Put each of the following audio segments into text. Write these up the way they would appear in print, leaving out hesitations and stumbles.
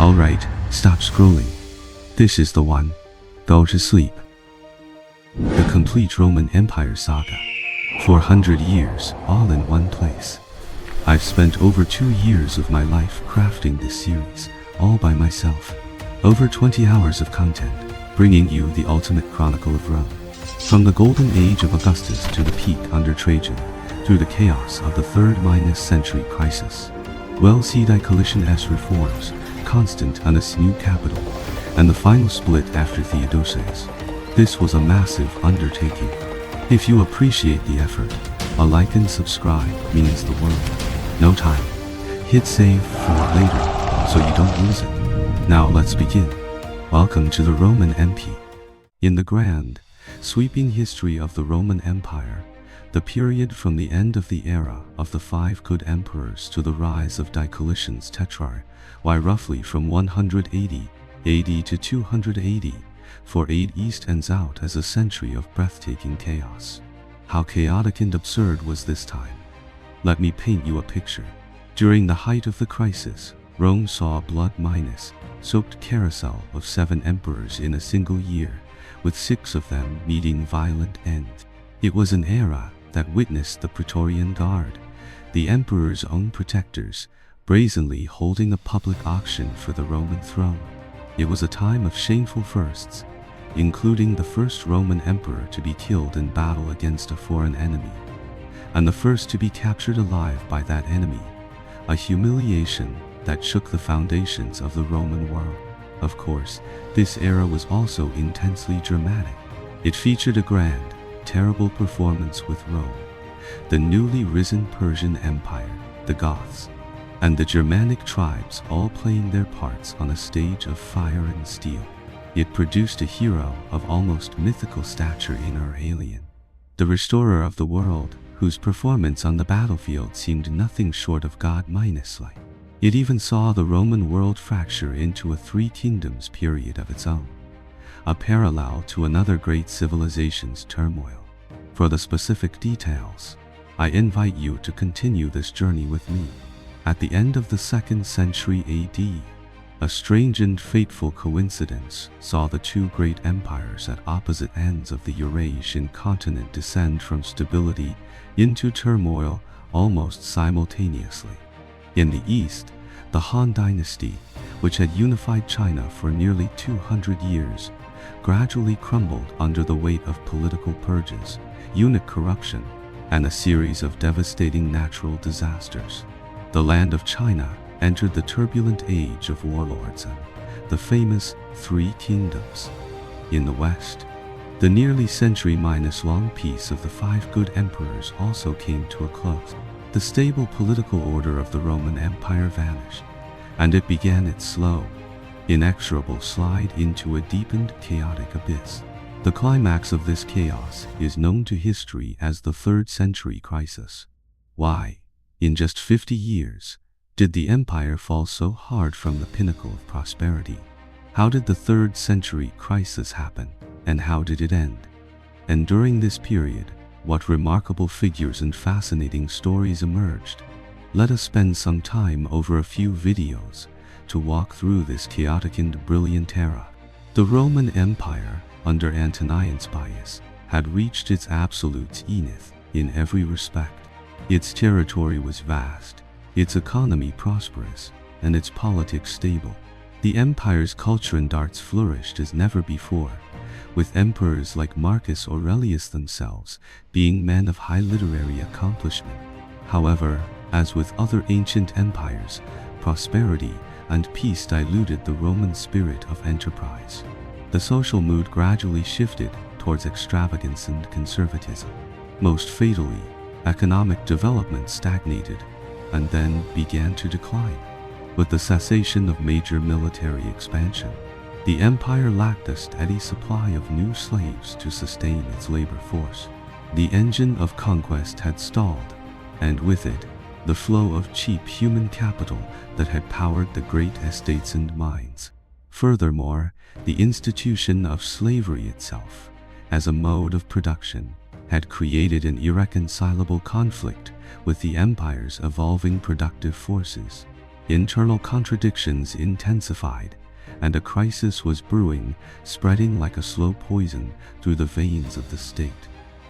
Alright, stop scrolling. This is the one. Go to sleep. The complete Roman Empire saga. 400 years, all in one place. I've spent over 2 years of my life crafting this series, all by myself. Over 20 hours of content, bringing you the ultimate chronicle of Rome. From the golden age of Augustus to the peak under Trajan, through the chaos of the 3rd century crisis. Well-see Diocletian's reforms, constant on its new capital, and the final split after Theodosius. This was a massive undertaking. If you appreciate the effort, a like and subscribe means the world. No time. Hit save for later, so you don't lose it. Now let's begin. Welcome to the Roman MP. In the grand, sweeping history of the Roman Empire, the period from the end of the era of the 5 good emperors to the rise of Diocletian's tetrarch, roughly from 180 AD to 280, 48 East ends out as a century of breathtaking chaos. How chaotic and absurd was this time? Let me paint you a picture. During the height of the crisis, Rome saw a blood-soaked carousel of 7 emperors in a single year, with 6 of them meeting violent end. It was an era that witnessed the Praetorian Guard, the emperor's own protectors, brazenly holding a public auction for the Roman throne. It was a time of shameful firsts, including the first Roman emperor to be killed in battle against a foreign enemy, and the first to be captured alive by that enemy, a humiliation that shook the foundations of the Roman world. Of course, this era was also intensely dramatic. It featured a grand, terrible performance with Rome, the newly risen Persian Empire, the Goths, and the Germanic tribes all playing their parts on a stage of fire and steel. It produced a hero of almost mythical stature in Aurelian, the restorer of the world, whose performance on the battlefield seemed nothing short of God-like. It even saw the Roman world fracture into a 3 kingdoms period of its own, a parallel to another great civilization's turmoil. For the specific details, I invite you to continue this journey with me. At the end of the 2nd century AD, a strange and fateful coincidence saw the 2 great empires at opposite ends of the Eurasian continent descend from stability into turmoil almost simultaneously. In the east, the Han dynasty, which had unified China for nearly 200 years, gradually crumbled under the weight of political purges, eunuch corruption, and a series of devastating natural disasters. The land of China entered the turbulent age of warlords and the famous 3 kingdoms. In the west, the nearly century-long peace of the 5 good emperors also came to a close. The stable political order of the Roman Empire vanished, and it began its slow, inexorable slide into a deepened, chaotic abyss. The climax of this chaos is known to history as the 3rd century crisis. Why, in just 50 years, did the empire fall so hard from the pinnacle of prosperity? How did the 3rd century crisis happen, and how did it end? And during this period, what remarkable figures and fascinating stories emerged? Let us spend some time over a few videos to walk through this chaotic and brilliant era. The Roman Empire, under Antoninus Pius, had reached its absolute zenith in every respect. Its territory was vast, its economy prosperous, and its politics stable. The empire's culture and arts flourished as never before, with emperors like Marcus Aurelius themselves being men of high literary accomplishment. However, as with other ancient empires, prosperity and peace diluted the Roman spirit of enterprise. The social mood gradually shifted towards extravagance and conservatism. Most fatally, economic development stagnated and then began to decline. With the cessation of major military expansion, the empire lacked a steady supply of new slaves to sustain its labor force. The engine of conquest had stalled, and with it, the flow of cheap human capital that had powered the great estates and mines. Furthermore, the institution of slavery itself, as a mode of production, had created an irreconcilable conflict with the empire's evolving productive forces. Internal contradictions intensified, and a crisis was brewing, spreading like a slow poison through the veins of the state.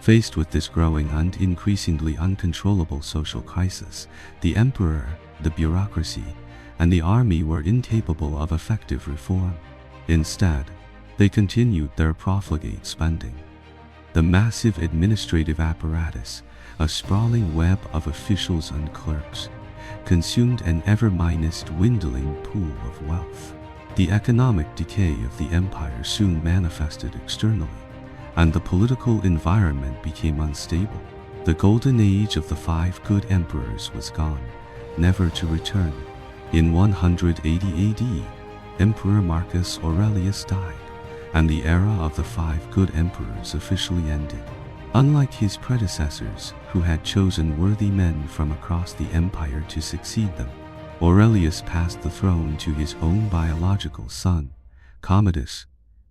Faced with this growing and increasingly uncontrollable social crisis, the emperor, the bureaucracy, and the army were incapable of effective reform. Instead, they continued their profligate spending. The massive administrative apparatus, a sprawling web of officials and clerks, consumed an ever-dwindling pool of wealth. The economic decay of the empire soon manifested externally, and the political environment became unstable. The golden age of the 5 good emperors was gone, never to return. In 180 AD, Emperor Marcus Aurelius died, and the era of the 5 good emperors officially ended. Unlike his predecessors, who had chosen worthy men from across the empire to succeed them, Aurelius passed the throne to his own biological son, Commodus,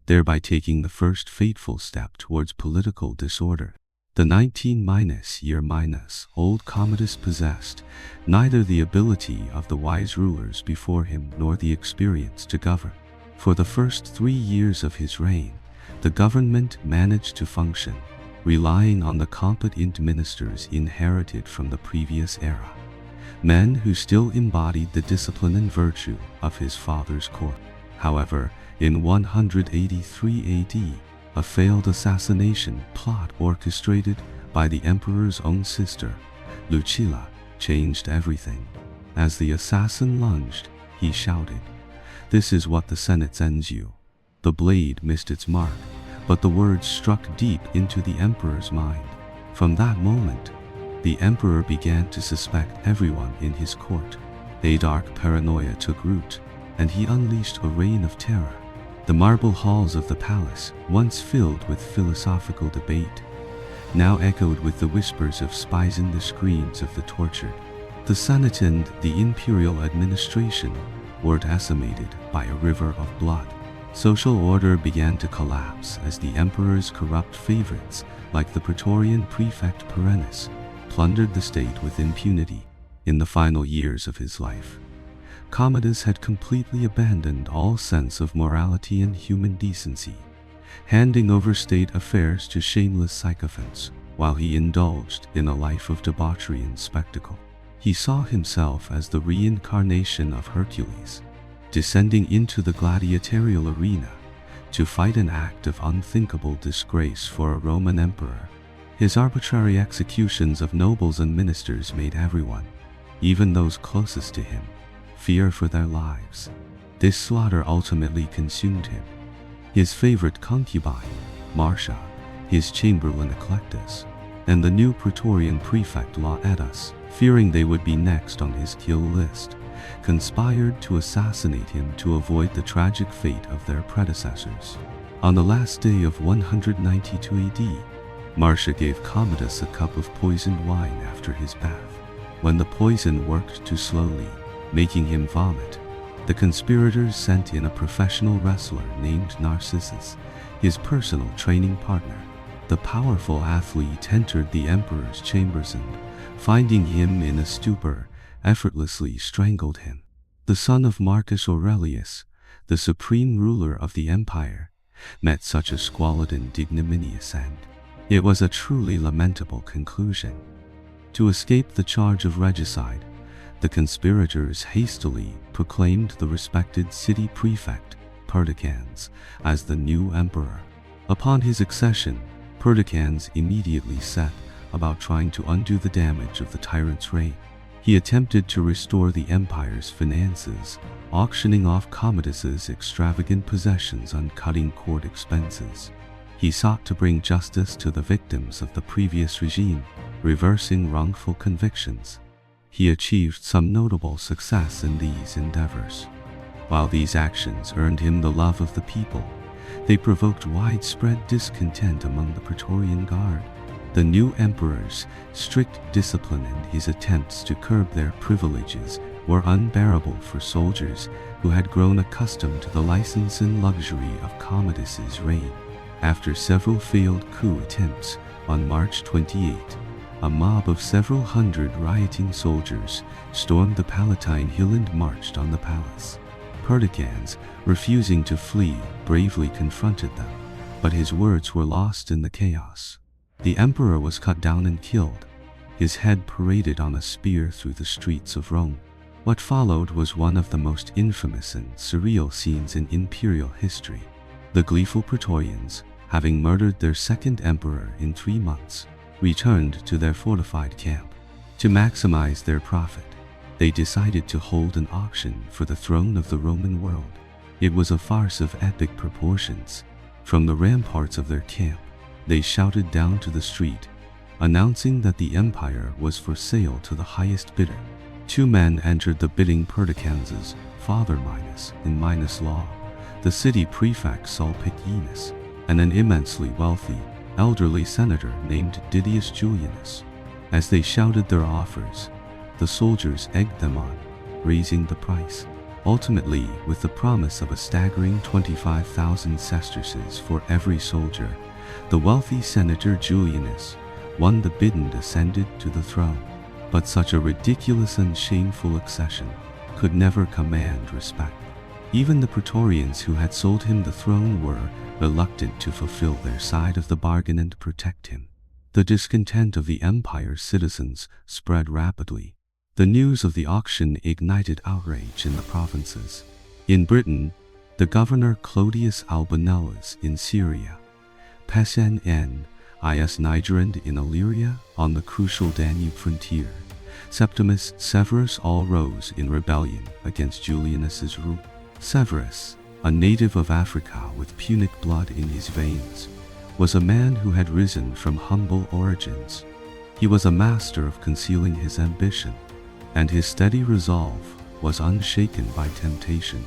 thereby taking the first fateful step towards political disorder. The 19-old Commodus possessed neither the ability of the wise rulers before him nor the experience to govern. For the first 3 years of his reign, the government managed to function, relying on the competent ministers inherited from the previous era, men who still embodied the discipline and virtue of his father's court. However, in 183 AD, a failed assassination plot orchestrated by the emperor's own sister, Lucilla, changed everything. As the assassin lunged, he shouted, "This is what the Senate sends you." The blade missed its mark, but the words struck deep into the emperor's mind. From that moment, the emperor began to suspect everyone in his court. A dark paranoia took root, and he unleashed a reign of terror. The marble halls of the palace, once filled with philosophical debate, now echoed with the whispers of spies and the screams of the tortured. The Senate and the imperial administration were decimated by a river of blood. Social order began to collapse as the emperor's corrupt favorites, like the Praetorian prefect Perennis, plundered the state with impunity. In the final years of his life, Commodus had completely abandoned all sense of morality and human decency, handing over state affairs to shameless sycophants, while he indulged in a life of debauchery and spectacle. He saw himself as the reincarnation of Hercules, descending into the gladiatorial arena to fight an act of unthinkable disgrace for a Roman emperor. His arbitrary executions of nobles and ministers made everyone, even those closest to him, fear for their lives. This slaughter ultimately consumed him. His favorite concubine, Marcia, his chamberlain Eclectus, and the new Praetorian prefect Laetus, fearing they would be next on his kill list, conspired to assassinate him to avoid the tragic fate of their predecessors. On the last day of 192 AD, Marcia gave Commodus a cup of poisoned wine after his bath. When the poison worked too slowly, making him vomit, the conspirators sent in a professional wrestler named Narcissus, his personal training partner. The powerful athlete entered the emperor's chambers and, finding him in a stupor, effortlessly strangled him. The son of Marcus Aurelius, the supreme ruler of the empire, met such a squalid and ignominious end. It was a truly lamentable conclusion. To escape the charge of regicide, the conspirators hastily proclaimed the respected city prefect, Perdiccans, as the new emperor. Upon his accession, Perdiccans immediately set about trying to undo the damage of the tyrant's reign. He attempted to restore the empire's finances, auctioning off Commodus's extravagant possessions and cutting court expenses. He sought to bring justice to the victims of the previous regime, reversing wrongful convictions. He achieved some notable success in these endeavors. While these actions earned him the love of the people, they provoked widespread discontent among the Praetorian Guard. The new emperor's strict discipline and his attempts to curb their privileges were unbearable for soldiers who had grown accustomed to the license and luxury of Commodus's reign. After several failed coup attempts on March 28, a mob of several hundred rioting soldiers stormed the Palatine Hill and marched on the palace. Perdiccans, refusing to flee, bravely confronted them, but his words were lost in the chaos. The emperor was cut down and killed, his head paraded on a spear through the streets of Rome. What followed was one of the most infamous and surreal scenes in imperial history. The gleeful Praetorians, having murdered their second emperor in 3 months, returned to their fortified camp. To maximize their profit, they decided to hold an auction for the throne of the Roman world. It was a farce of epic proportions. From the ramparts of their camp, they shouted down to the street, announcing that the empire was for sale to the highest bidder. 2 men entered the bidding Perdiccans' father Minus Law, the city prefect Sulpicius, and an immensely wealthy, elderly senator named Didius Julianus. As they shouted their offers, the soldiers egged them on, raising the price, ultimately with the promise of a staggering 25,000 sesterces for every soldier. The wealthy senator Julianus won the bid and ascended to the throne. But such a ridiculous and shameful accession could never command respect. Even the Praetorians who had sold him the throne were reluctant to fulfill their side of the bargain and protect him. The discontent of the empire's citizens spread rapidly. The news of the auction ignited outrage in the provinces. In Britain, the governor Clodius Albinellus in Syria, Pesn is Niger and in Illyria on the crucial Danube frontier, Septimus Severus all rose in rebellion against Julianus's rule. Severus, a native of Africa with Punic blood in his veins, was a man who had risen from humble origins. He was a master of concealing his ambition, and his steady resolve was unshaken by temptation,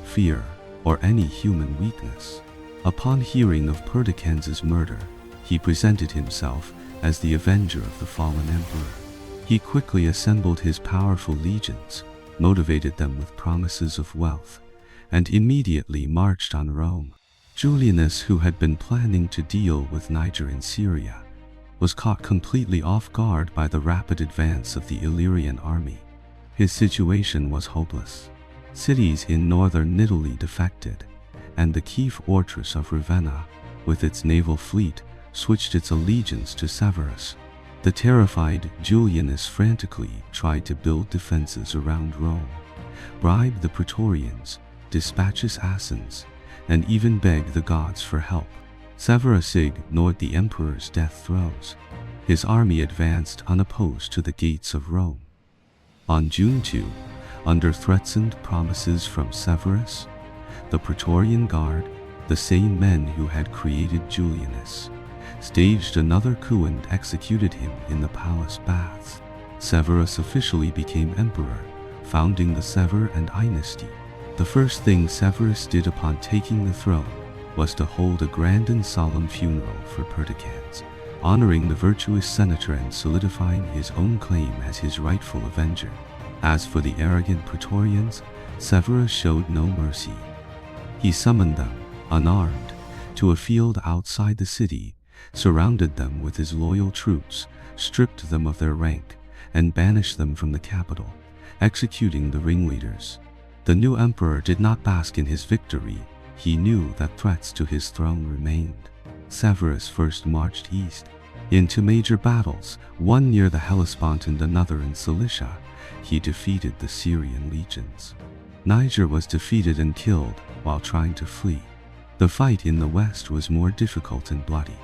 fear, or any human weakness. Upon hearing of Perdiccans' murder, he presented himself as the avenger of the fallen emperor. He quickly assembled his powerful legions, motivated them with promises of wealth, and immediately marched on Rome. Julianus, who had been planning to deal with Niger in Syria, was caught completely off guard by the rapid advance of the Illyrian army. His situation was hopeless. Cities in northern Italy defected, and the key fortress of Ravenna, with its naval fleet, switched its allegiance to Severus. The terrified Julianus frantically tried to build defenses around Rome, bribe the Praetorians, dispatch assassins, and even beg the gods for help. Severus ignored the emperor's death throes. His army advanced unopposed to the gates of Rome. On June 2, under threats and promises from Severus, the Praetorian Guard, the same men who had created Julianus, staged another coup and executed him in the palace baths. Severus officially became emperor, founding the Sever and dynasty. The first thing Severus did upon taking the throne was to hold a grand and solemn funeral for Perdiccans, honoring the virtuous senator and solidifying his own claim as his rightful avenger. As for the arrogant Praetorians, Severus showed no mercy. He summoned them, unarmed, to a field outside the city, surrounded them with his loyal troops, stripped them of their rank, and banished them from the capital, executing the ringleaders. The new emperor did not bask in his victory. He knew that threats to his throne remained. Severus first marched east, into major battles, one near the Hellespont and another in Cilicia. He defeated the Syrian legions. Niger was defeated and killed while trying to flee. The fight in the west was more difficult and bloody.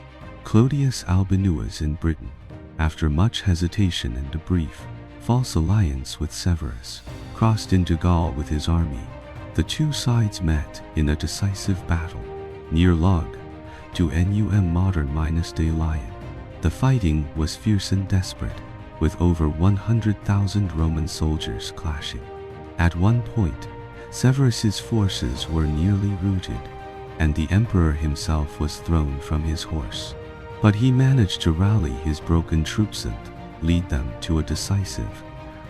Clodius Albinellus in Britain, after much hesitation and a brief, false alliance with Severus, crossed into Gaul with his army. The two sides met in a decisive battle near Lug, to Num modern -de Lion. The fighting was fierce and desperate, with over 100,000 Roman soldiers clashing. At one point, Severus's forces were nearly routed, and the emperor himself was thrown from his horse. But he managed to rally his broken troops and lead them to a decisive,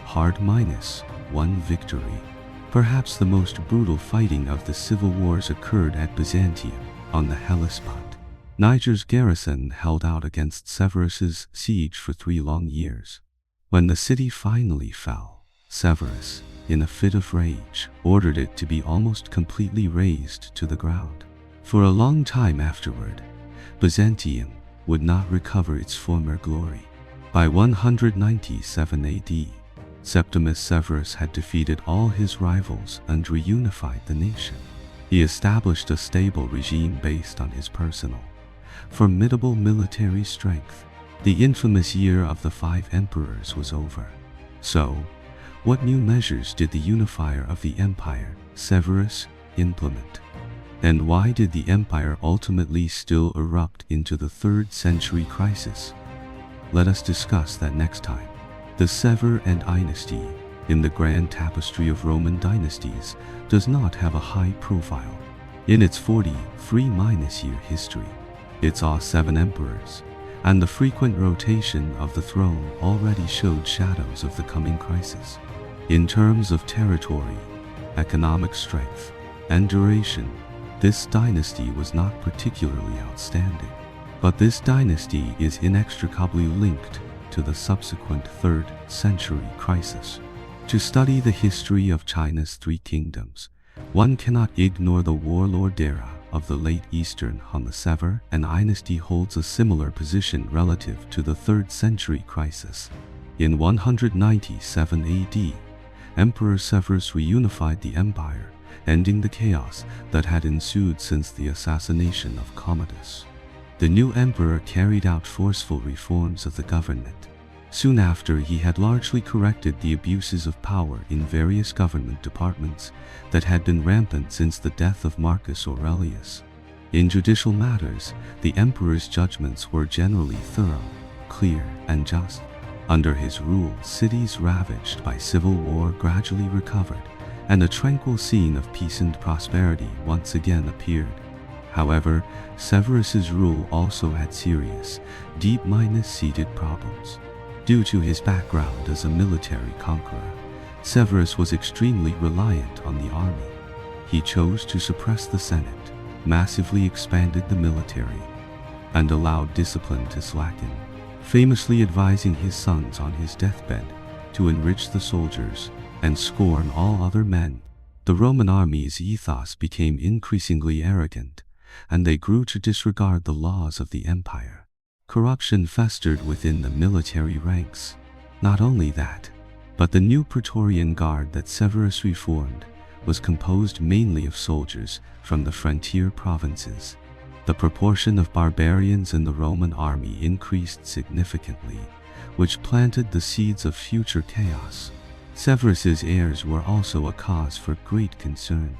hard -1 victory. Perhaps the most brutal fighting of the civil wars occurred at Byzantium, on the Hellespont. Niger's garrison held out against Severus's siege for 3 long years. When the city finally fell, Severus, in a fit of rage, ordered it to be almost completely razed to the ground. For a long time afterward, Byzantium would not recover its former glory. By 197 AD, Septimus Severus had defeated all his rivals and reunified the nation. He established a stable regime based on his personal, formidable military strength. The infamous year of the 5 emperors was over. So, what new measures did the unifier of the empire, Severus, implement? And why did the empire ultimately still erupt into the 3rd century crisis? Let us discuss that next time. The Severan dynasty, in the grand tapestry of Roman dynasties, does not have a high profile. In its 43-year history, it saw 7 emperors, and the frequent rotation of the throne already showed shadows of the coming crisis. In terms of territory, economic strength, and duration, this dynasty was not particularly outstanding. But this dynasty is inextricably linked to the subsequent 3rd century crisis. To study the history of China's 3 kingdoms, one cannot ignore the warlord era of the late Eastern Han. The Severan dynasty holds a similar position relative to the 3rd century crisis. In 197 AD, Emperor Severus reunified the empire, ending the chaos that had ensued since the assassination of Commodus. The new emperor carried out forceful reforms of the government. Soon after, he had largely corrected the abuses of power in various government departments that had been rampant since the death of Marcus Aurelius. In judicial matters, the emperor's judgments were generally thorough, clear, and just. Under his rule, cities ravaged by civil war gradually recovered, and a tranquil scene of peace and prosperity once again appeared. However, Severus's rule also had serious, deep-seated problems. Due to his background as a military conqueror, Severus was extremely reliant on the army. He chose to suppress the Senate, massively expanded the military, and allowed discipline to slacken, famously advising his sons on his deathbed to enrich the soldiers and scorn all other men. The Roman army's ethos became increasingly arrogant, and they grew to disregard the laws of the empire. Corruption festered within the military ranks. Not only that, but the new Praetorian Guard that Severus reformed was composed mainly of soldiers from the frontier provinces. The proportion of barbarians in the Roman army increased significantly, which planted the seeds of future chaos. Severus's heirs were also a cause for great concern.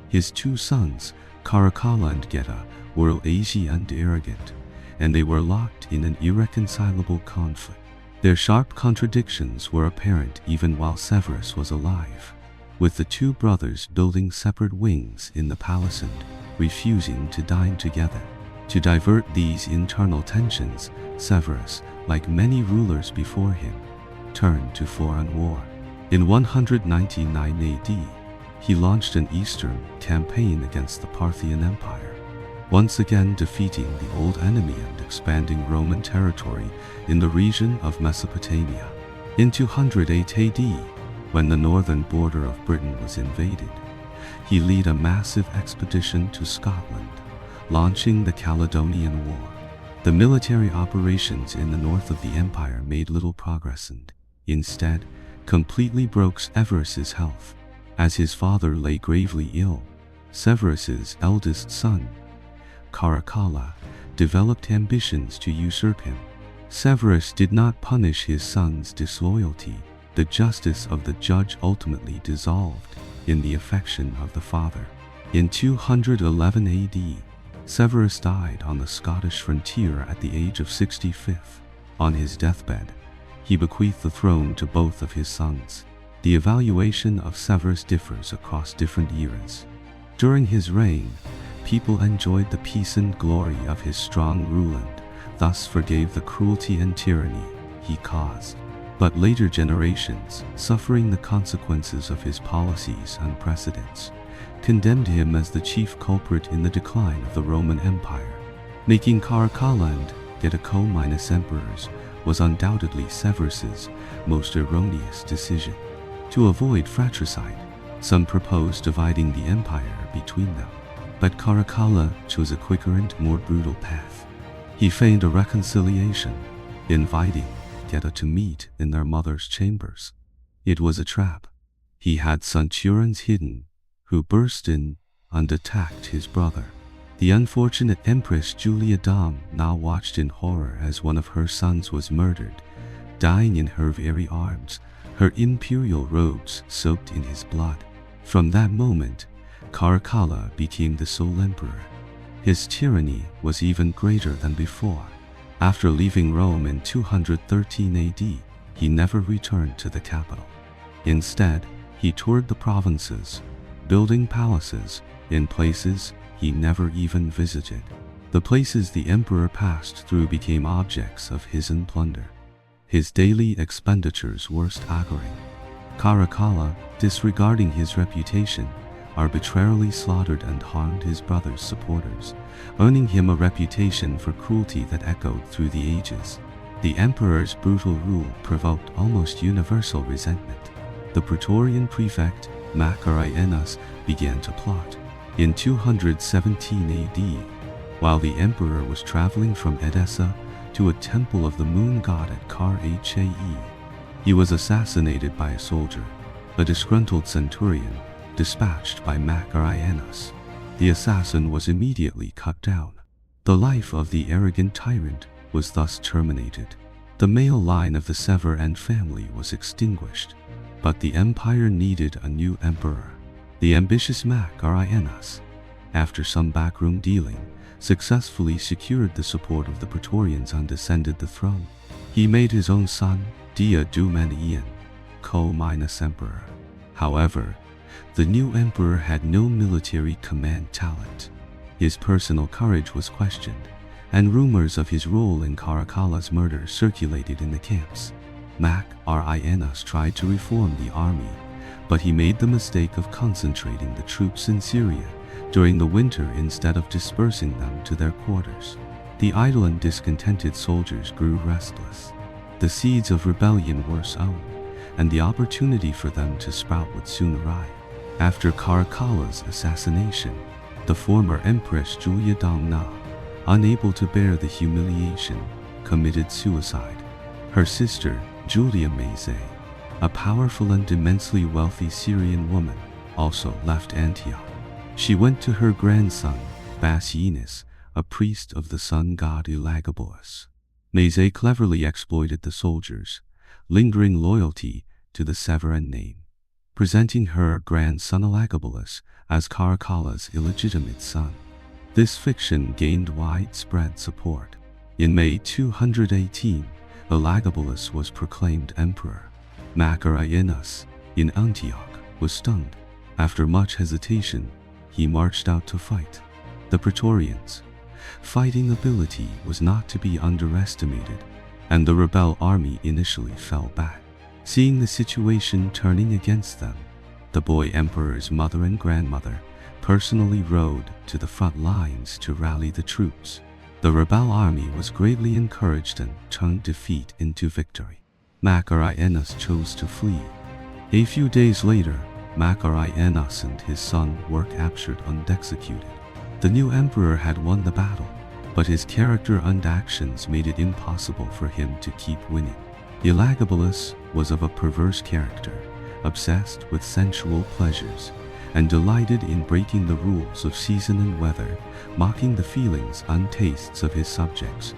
His 2 sons, Caracalla and Geta, were lazy and arrogant, and they were locked in an irreconcilable conflict. Their sharp contradictions were apparent even while Severus was alive, with the 2 brothers building separate wings in the palace and refusing to dine together. To divert these internal tensions, Severus, like many rulers before him, turned to foreign war. In 199 AD, he launched an eastern campaign against the Parthian Empire, once again defeating the old enemy and expanding Roman territory in the region of Mesopotamia. In 208 AD, when the northern border of Britain was invaded, he led a massive expedition to Scotland, launching the Caledonian War. The military operations in the north of the empire made little progress and, instead, completely broke Severus's health. As his father lay gravely ill, Severus's eldest son, Caracalla, developed ambitions to usurp him. Severus did not punish his son's disloyalty. The justice of the judge ultimately dissolved in the affection of the father. In 211 AD, Severus died on the Scottish frontier at the age of 65. On his deathbed, he bequeathed the throne to both of his sons. The evaluation of Severus differs across different eras. During his reign, people enjoyed the peace and glory of his strong rule and thus forgave the cruelty and tyranny he caused. But later generations, suffering the consequences of his policies and precedents, condemned him as the chief culprit in the decline of the Roman Empire. Making Caracalla and Gallic emperors was undoubtedly Severus's most erroneous decision. To avoid fratricide, some proposed dividing the empire between them, but Caracalla chose a quicker and more brutal path. He feigned a reconciliation, inviting Geta to meet in their mother's chambers. It was a trap. He had centurions hidden, who burst in and attacked his brother. The unfortunate Empress Julia Dom now watched in horror as one of her sons was murdered, dying in her very arms, her imperial robes soaked in his blood. From that moment, Caracalla became the sole emperor. His tyranny was even greater than before. After leaving Rome in 213 AD, he never returned to the capital. Instead, he toured the provinces, building palaces in places he never even visited. The places the emperor passed through became objects of his plunder. His daily expenditures were staggering. Caracalla, disregarding his reputation, arbitrarily slaughtered and harmed his brother's supporters, earning him a reputation for cruelty that echoed through the ages. The emperor's brutal rule provoked almost universal resentment. The Praetorian prefect, Macarianus, began to plot. In 217 AD, while the emperor was traveling from Edessa to a temple of the moon god at Karhae, he was assassinated by a soldier, a disgruntled centurion, dispatched by Macarianus. The assassin was immediately cut down. The life of the arrogant tyrant was thus terminated. The male line of the Severan family was extinguished, but the empire needed a new emperor. The ambitious Macarianus, after some backroom dealing, successfully secured the support of the Praetorians and ascended the throne. He made his own son, Diadumenian, co-emperor. However, the new emperor had no military command talent. His personal courage was questioned, and rumors of his role in Caracalla's murder circulated in the camps. Macarianus tried to reform the army, but he made the mistake of concentrating the troops in Syria during the winter instead of dispersing them to their quarters. The idle and discontented soldiers grew restless. The seeds of rebellion were sown, and the opportunity for them to sprout would soon arrive. After Caracalla's assassination, the former Empress Julia Domna, unable to bear the humiliation, committed suicide. Her sister, Julia Maze, a powerful and immensely wealthy Syrian woman, also left Antioch. She went to her grandson, Bassianus, a priest of the sun god Elagabalus. Maze cleverly exploited the soldiers, lingering loyalty to the Severan name, presenting her grandson Elagabalus as Caracalla's illegitimate son. This fiction gained widespread support. In May 218, Elagabalus was proclaimed emperor. Macarianus, in Antioch, was stunned. After much hesitation, he marched out to fight. The Praetorians' fighting ability was not to be underestimated, and the rebel army initially fell back. Seeing the situation turning against them, the boy emperor's mother and grandmother personally rode to the front lines to rally the troops. The rebel army was greatly encouraged and turned defeat into victory. Macarianus chose to flee. A few days later, Macarianus and his son were captured and executed. The new emperor had won the battle, but his character and actions made it impossible for him to keep winning. Elagabalus was of a perverse character, obsessed with sensual pleasures, and delighted in breaking the rules of season and weather, mocking the feelings and tastes of his subjects,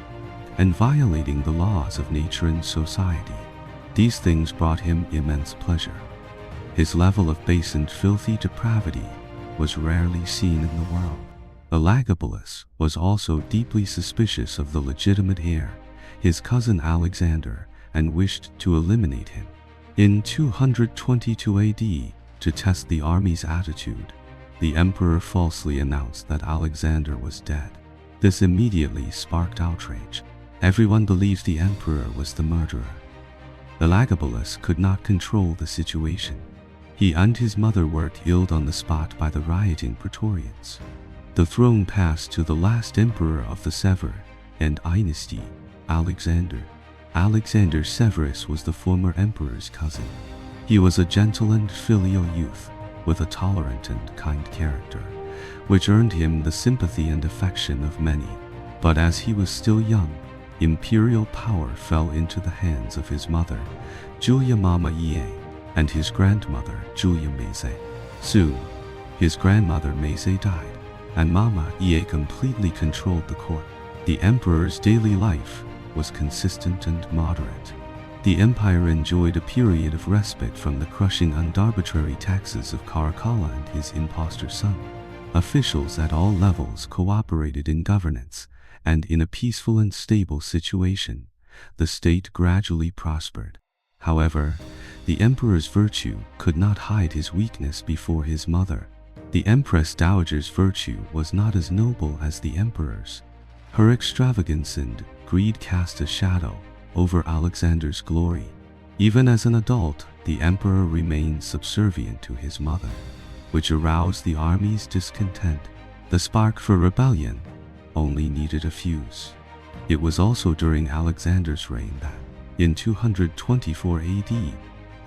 and violating the laws of nature and society. These things brought him immense pleasure. His level of base and filthy depravity was rarely seen in the world. Elagabalus was also deeply suspicious of the legitimate heir, his cousin Alexander, and wished to eliminate him. In 222 AD, to test the army's attitude, the emperor falsely announced that Alexander was dead. This immediately sparked outrage. Everyone believed the emperor was the murderer. Elagabalus could not control the situation. He and his mother were killed on the spot by the rioting Praetorians. The throne passed to the last emperor of the Severan dynasty, Alexander. Alexander Severus was the former emperor's cousin. He was a gentle and filial youth, with a tolerant and kind character, which earned him the sympathy and affection of many. But as he was still young, imperial power fell into the hands of his mother, Julia Mama Ie, and his grandmother, Julia Maese. Soon, his grandmother Maese died, and Mama Ie completely controlled the court. The emperor's daily life was consistent and moderate. The empire enjoyed a period of respite from the crushing and arbitrary taxes of Caracalla and his impostor son. Officials at all levels cooperated in governance, and in a peaceful and stable situation, the state gradually prospered. However, the emperor's virtue could not hide his weakness before his mother. The Empress Dowager's virtue was not as noble as the emperor's. Her extravagance and greed cast a shadow over Alexander's glory. Even as an adult, the emperor remained subservient to his mother, which aroused the army's discontent. The spark for rebellion only needed a fuse. It was also during Alexander's reign that, in 224 AD,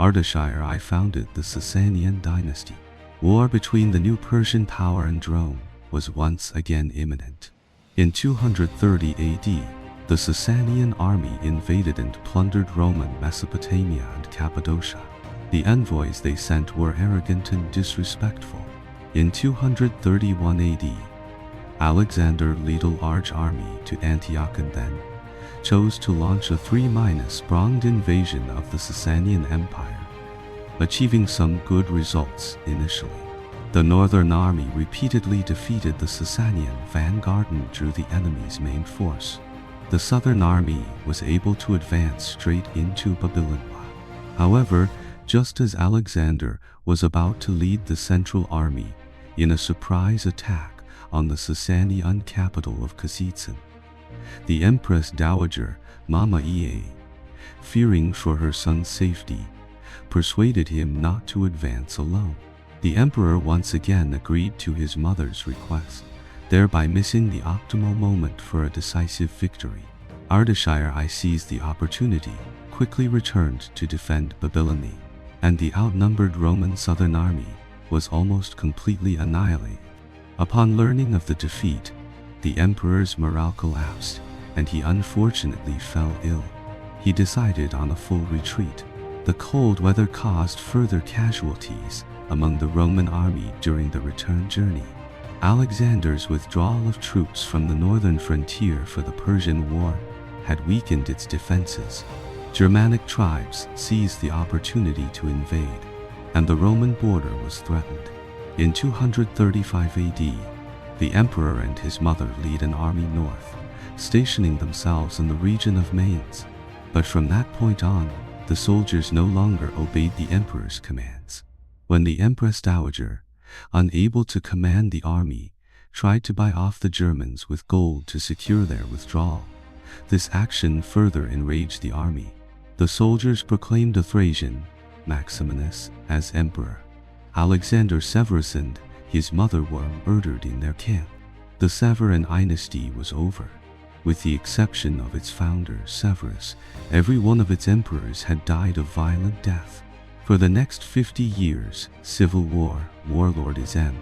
Artaxerxes I founded the Sasanian dynasty. War between the new Persian power and Rome was once again imminent. In 230 AD, the Sasanian army invaded and plundered Roman Mesopotamia and Cappadocia. The envoys they sent were arrogant and disrespectful. In 231 AD, Alexander led a large army to Antioch and then chose to launch a three-pronged invasion of the Sasanian Empire, achieving some good results initially. The northern army repeatedly defeated the Sasanian vanguard and drew the enemy's main force. The southern army was able to advance straight into Babylonia. However, just as Alexander was about to lead the central army in a surprise attack on the Sasanian capital of Kazitsin, the Empress Dowager, Mama Ie, fearing for her son's safety, persuaded him not to advance alone. The emperor once again agreed to his mother's request, thereby missing the optimal moment for a decisive victory. Artaxerxes I seized the opportunity, quickly returned to defend Babylonia, and the outnumbered Roman southern army was almost completely annihilated. Upon learning of the defeat, the emperor's morale collapsed, and he unfortunately fell ill. He decided on a full retreat. The cold weather caused further casualties among the Roman army during the return journey. Alexander's withdrawal of troops from the northern frontier for the Persian War had weakened its defenses. Germanic tribes seized the opportunity to invade, and the Roman border was threatened. In 235 AD, the emperor and his mother led an army north, stationing themselves in the region of Mainz. But from that point on, the soldiers no longer obeyed the emperor's commands. When the Empress Dowager, unable to command the army, tried to buy off the Germans with gold to secure their withdrawal, this action further enraged the army. The soldiers proclaimed a Thracian, Maximinus, as emperor. Alexander Severus and his mother were murdered in their camp. The Severan dynasty was over. With the exception of its founder, Severus, every one of its emperors had died a violent death. For the next 50 years, civil war, warlordism,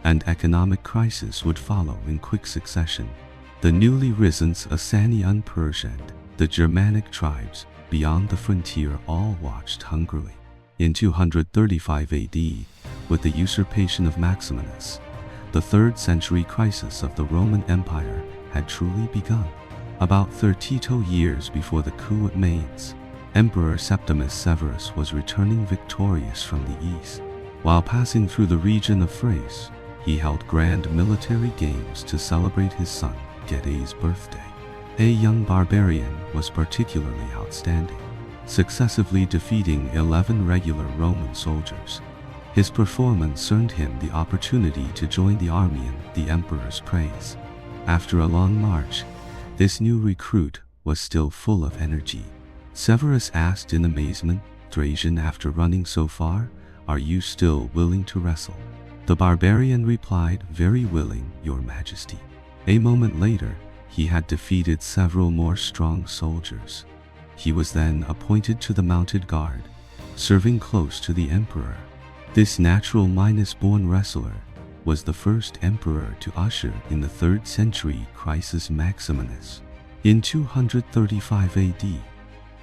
and economic crisis would follow in quick succession. The newly risen Sasanian Persia and the Germanic tribes beyond the frontier all watched hungrily. In 235 AD, with the usurpation of Maximinus, the 3rd century crisis of the Roman Empire had truly begun. About 32 years before the coup at Mainz, Emperor Septimus Severus was returning victorious from the east. While passing through the region of Thrace, he held grand military games to celebrate his son Gedei's birthday. A young barbarian was particularly outstanding, successively defeating 11 regular Roman soldiers. His performance earned him the opportunity to join the army in the emperor's praise. After a long march, this new recruit was still full of energy. Severus asked in amazement, "Thracian, after running so far, are you still willing to wrestle?" The barbarian replied, "Very willing, your majesty." A moment later, he had defeated several more strong soldiers. He was then appointed to the mounted guard, serving close to the emperor. This natural-born wrestler was the first emperor to usher in the 3rd century crisis Maximinus. In 235 AD,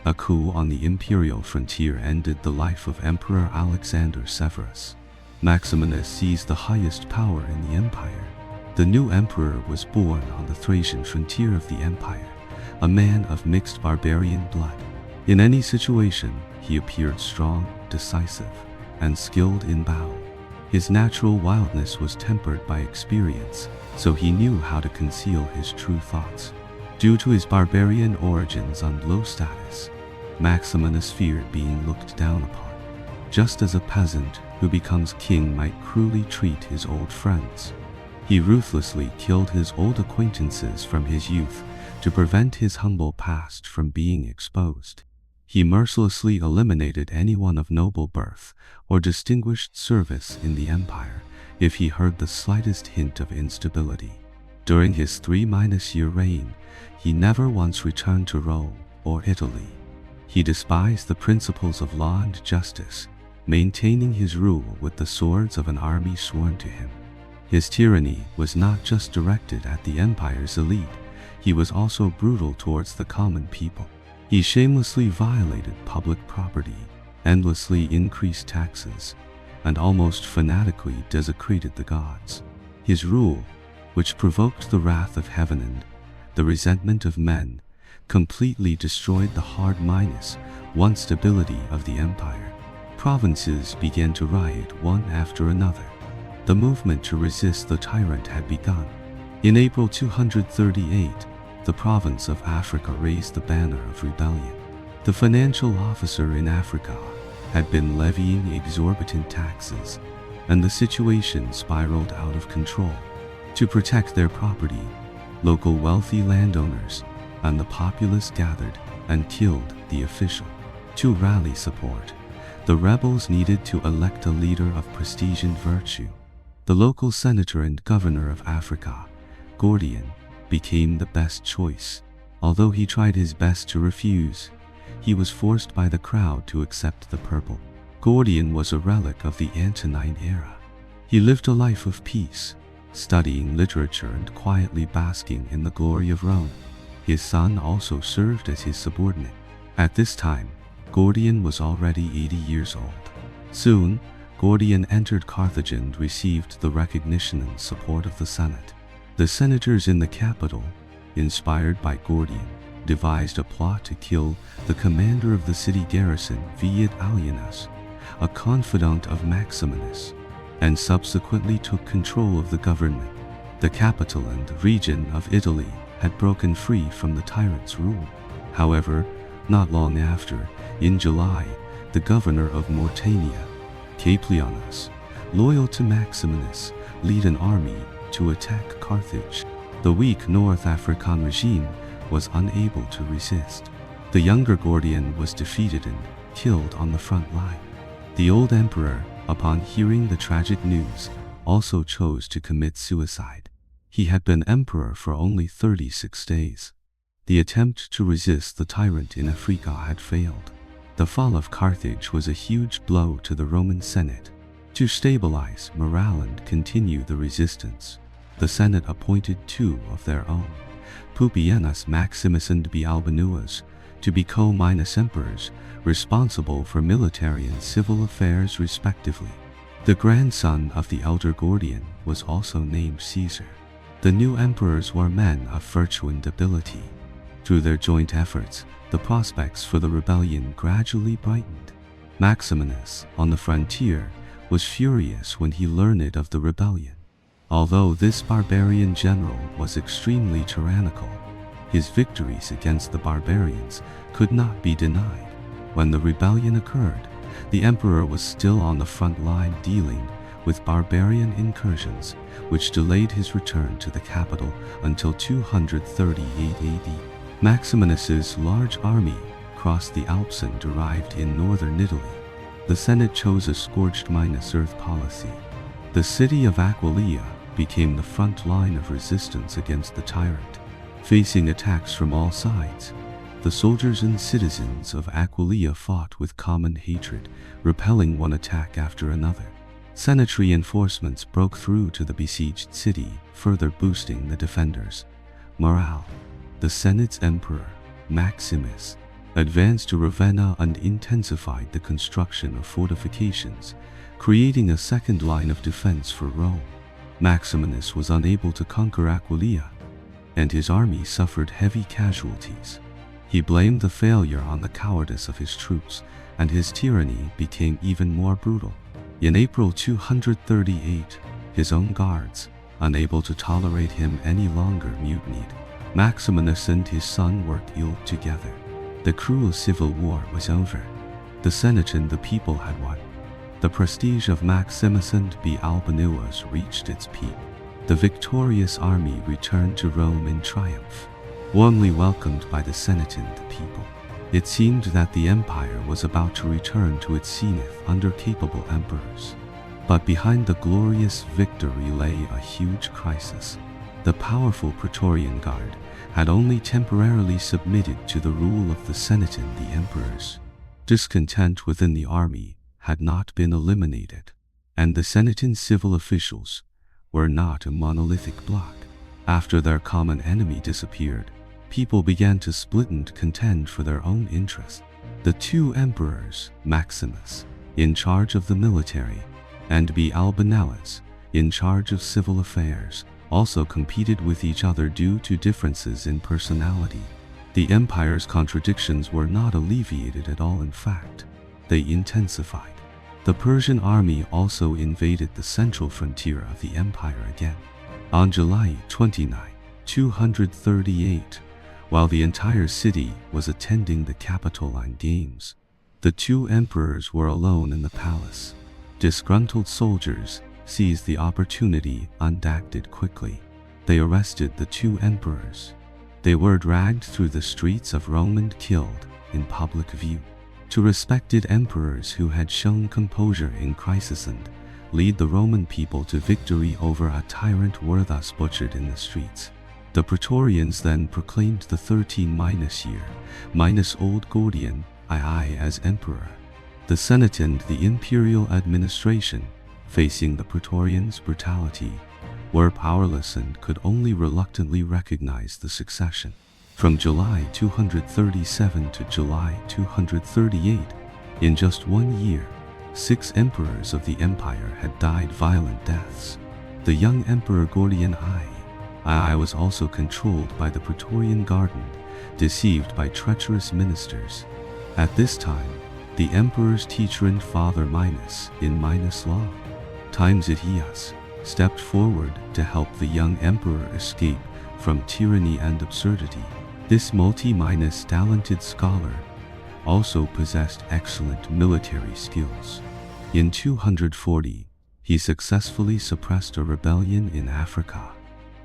a coup on the imperial frontier ended the life of Emperor Alexander Severus. Maximinus seized the highest power in the empire. The new emperor was born on the Thracian frontier of the empire, a man of mixed barbarian blood. In any situation, he appeared strong, decisive, and skilled in battle. His natural wildness was tempered by experience, so he knew how to conceal his true thoughts. Due to his barbarian origins and low status, Maximinus feared being looked down upon, just as a peasant who becomes king might cruelly treat his old friends. He ruthlessly killed his old acquaintances from his youth to prevent his humble past from being exposed. He mercilessly eliminated anyone of noble birth or distinguished service in the empire if he heard the slightest hint of instability. During his 3-year reign, he never once returned to Rome or Italy. He despised the principles of law and justice, maintaining his rule with the swords of an army sworn to him. His tyranny was not just directed at the empire's elite, he was also brutal towards the common people. He shamelessly violated public property, endlessly increased taxes, and almost fanatically desecrated the gods. His rule, which provoked the wrath of heaven and the resentment of men, completely destroyed the hard-won stability of the empire. Provinces began to riot one after another. The movement to resist the tyrant had begun. In April 238, the province of Africa raised the banner of rebellion. The financial officer in Africa had been levying exorbitant taxes, and the situation spiraled out of control. To protect their property, local wealthy landowners and the populace gathered and killed the official. To rally support, the rebels needed to elect a leader of prestige and virtue. The local senator and governor of Africa, Gordian, became the best choice. Although he tried his best to refuse, he was forced by the crowd to accept the purple. Gordian was a relic of the Antonine era. He lived a life of peace, studying literature and quietly basking in the glory of Rome. His son also served as his subordinate. At this time, Gordian was already 80 years old. Soon, Gordian entered Carthage and received the recognition and support of the Senate. The senators in the capital, inspired by Gordian, devised a plot to kill the commander of the city garrison, Viad Alienus, a confidant of Maximinus, and subsequently took control of the government. The capital and region of Italy had broken free from the tyrant's rule. However, not long after, in July, the governor of Mauritania, Caplianus, loyal to Maximinus, led an army to attack Carthage. The weak North African regime was unable to resist. The younger Gordian was defeated and killed on the front line. The old emperor, upon hearing the tragic news, also chose to commit suicide. He had been emperor for only 36 days. The attempt to resist the tyrant in Africa had failed. The fall of Carthage was a huge blow to the Roman Senate. To stabilize morale and continue the resistance, the Senate appointed two of their own, Pupienus Maximus and Balbinus, to be co-emperors, responsible for military and civil affairs respectively. The grandson of the elder Gordian was also named Caesar. The new emperors were men of virtue and ability. Through their joint efforts, the prospects for the rebellion gradually brightened. Maximinus, on the frontier, was furious when he learned of the rebellion. Although this barbarian general was extremely tyrannical, his victories against the barbarians could not be denied. When the rebellion occurred, the emperor was still on the front line dealing with barbarian incursions, which delayed his return to the capital until 238 AD. Maximinus's large army crossed the Alps and arrived in northern Italy. The Senate chose a scorched earth policy. The city of Aquileia became the front line of resistance against the tyrant. Facing attacks from all sides, the soldiers and citizens of Aquileia fought with common hatred, repelling one attack after another. Senate reinforcements broke through to the besieged city, further boosting the defenders' morale. The Senate's emperor, Maximus, advanced to Ravenna and intensified the construction of fortifications, creating a second line of defense for Rome. Maximinus was unable to conquer Aquileia, and his army suffered heavy casualties. He blamed the failure on the cowardice of his troops, and his tyranny became even more brutal. In April 238, his own guards, unable to tolerate him any longer, mutinied. Maximinus and his son worked ill together. The cruel civil war was over. The Senate and the people had won. The prestige of Maximus and Albinus reached its peak. The victorious army returned to Rome in triumph, warmly welcomed by the Senate and the people. It seemed that the empire was about to return to its zenith under capable emperors. But behind the glorious victory lay a huge crisis. The powerful Praetorian Guard had only temporarily submitted to the rule of the Senate and the emperors. Discontent within the army had not been eliminated, and the Senate and civil officials were not a monolithic bloc. After their common enemy disappeared, people began to split and contend for their own interests. The two emperors, Maximus, in charge of the military, and Albinus, in charge of civil affairs, also competed with each other due to differences in personality. The empire's contradictions were not alleviated at all. In fact, they intensified. The Persian army also invaded the central frontier of the empire again. On July 29, 238, while the entire city was attending the Capitoline Games, the two emperors were alone in the palace. Disgruntled soldiers seized the opportunity and acted quickly. They arrested the two emperors. They were dragged through the streets of Rome and killed in public view. Two respected emperors who had shown composure in crisis and lead the Roman people to victory over a tyrant were thus butchered in the streets. The Praetorians then proclaimed the 13-year old Gordian II as emperor. The Senate and the imperial administration, facing the Praetorians' brutality, were powerless and could only reluctantly recognize the succession. From July 237 to July 238, in just 1 year, 6 emperors of the empire had died violent deaths. The young Emperor Gordian I was also controlled by the Praetorian Guard and deceived by treacherous ministers. At this time, the emperor's teacher and father Minos, in Minos' law, Times Itias, stepped forward to help the young emperor escape from tyranny and absurdity. This multi-Minos talented scholar also possessed excellent military skills. In 240, he successfully suppressed a rebellion in Africa.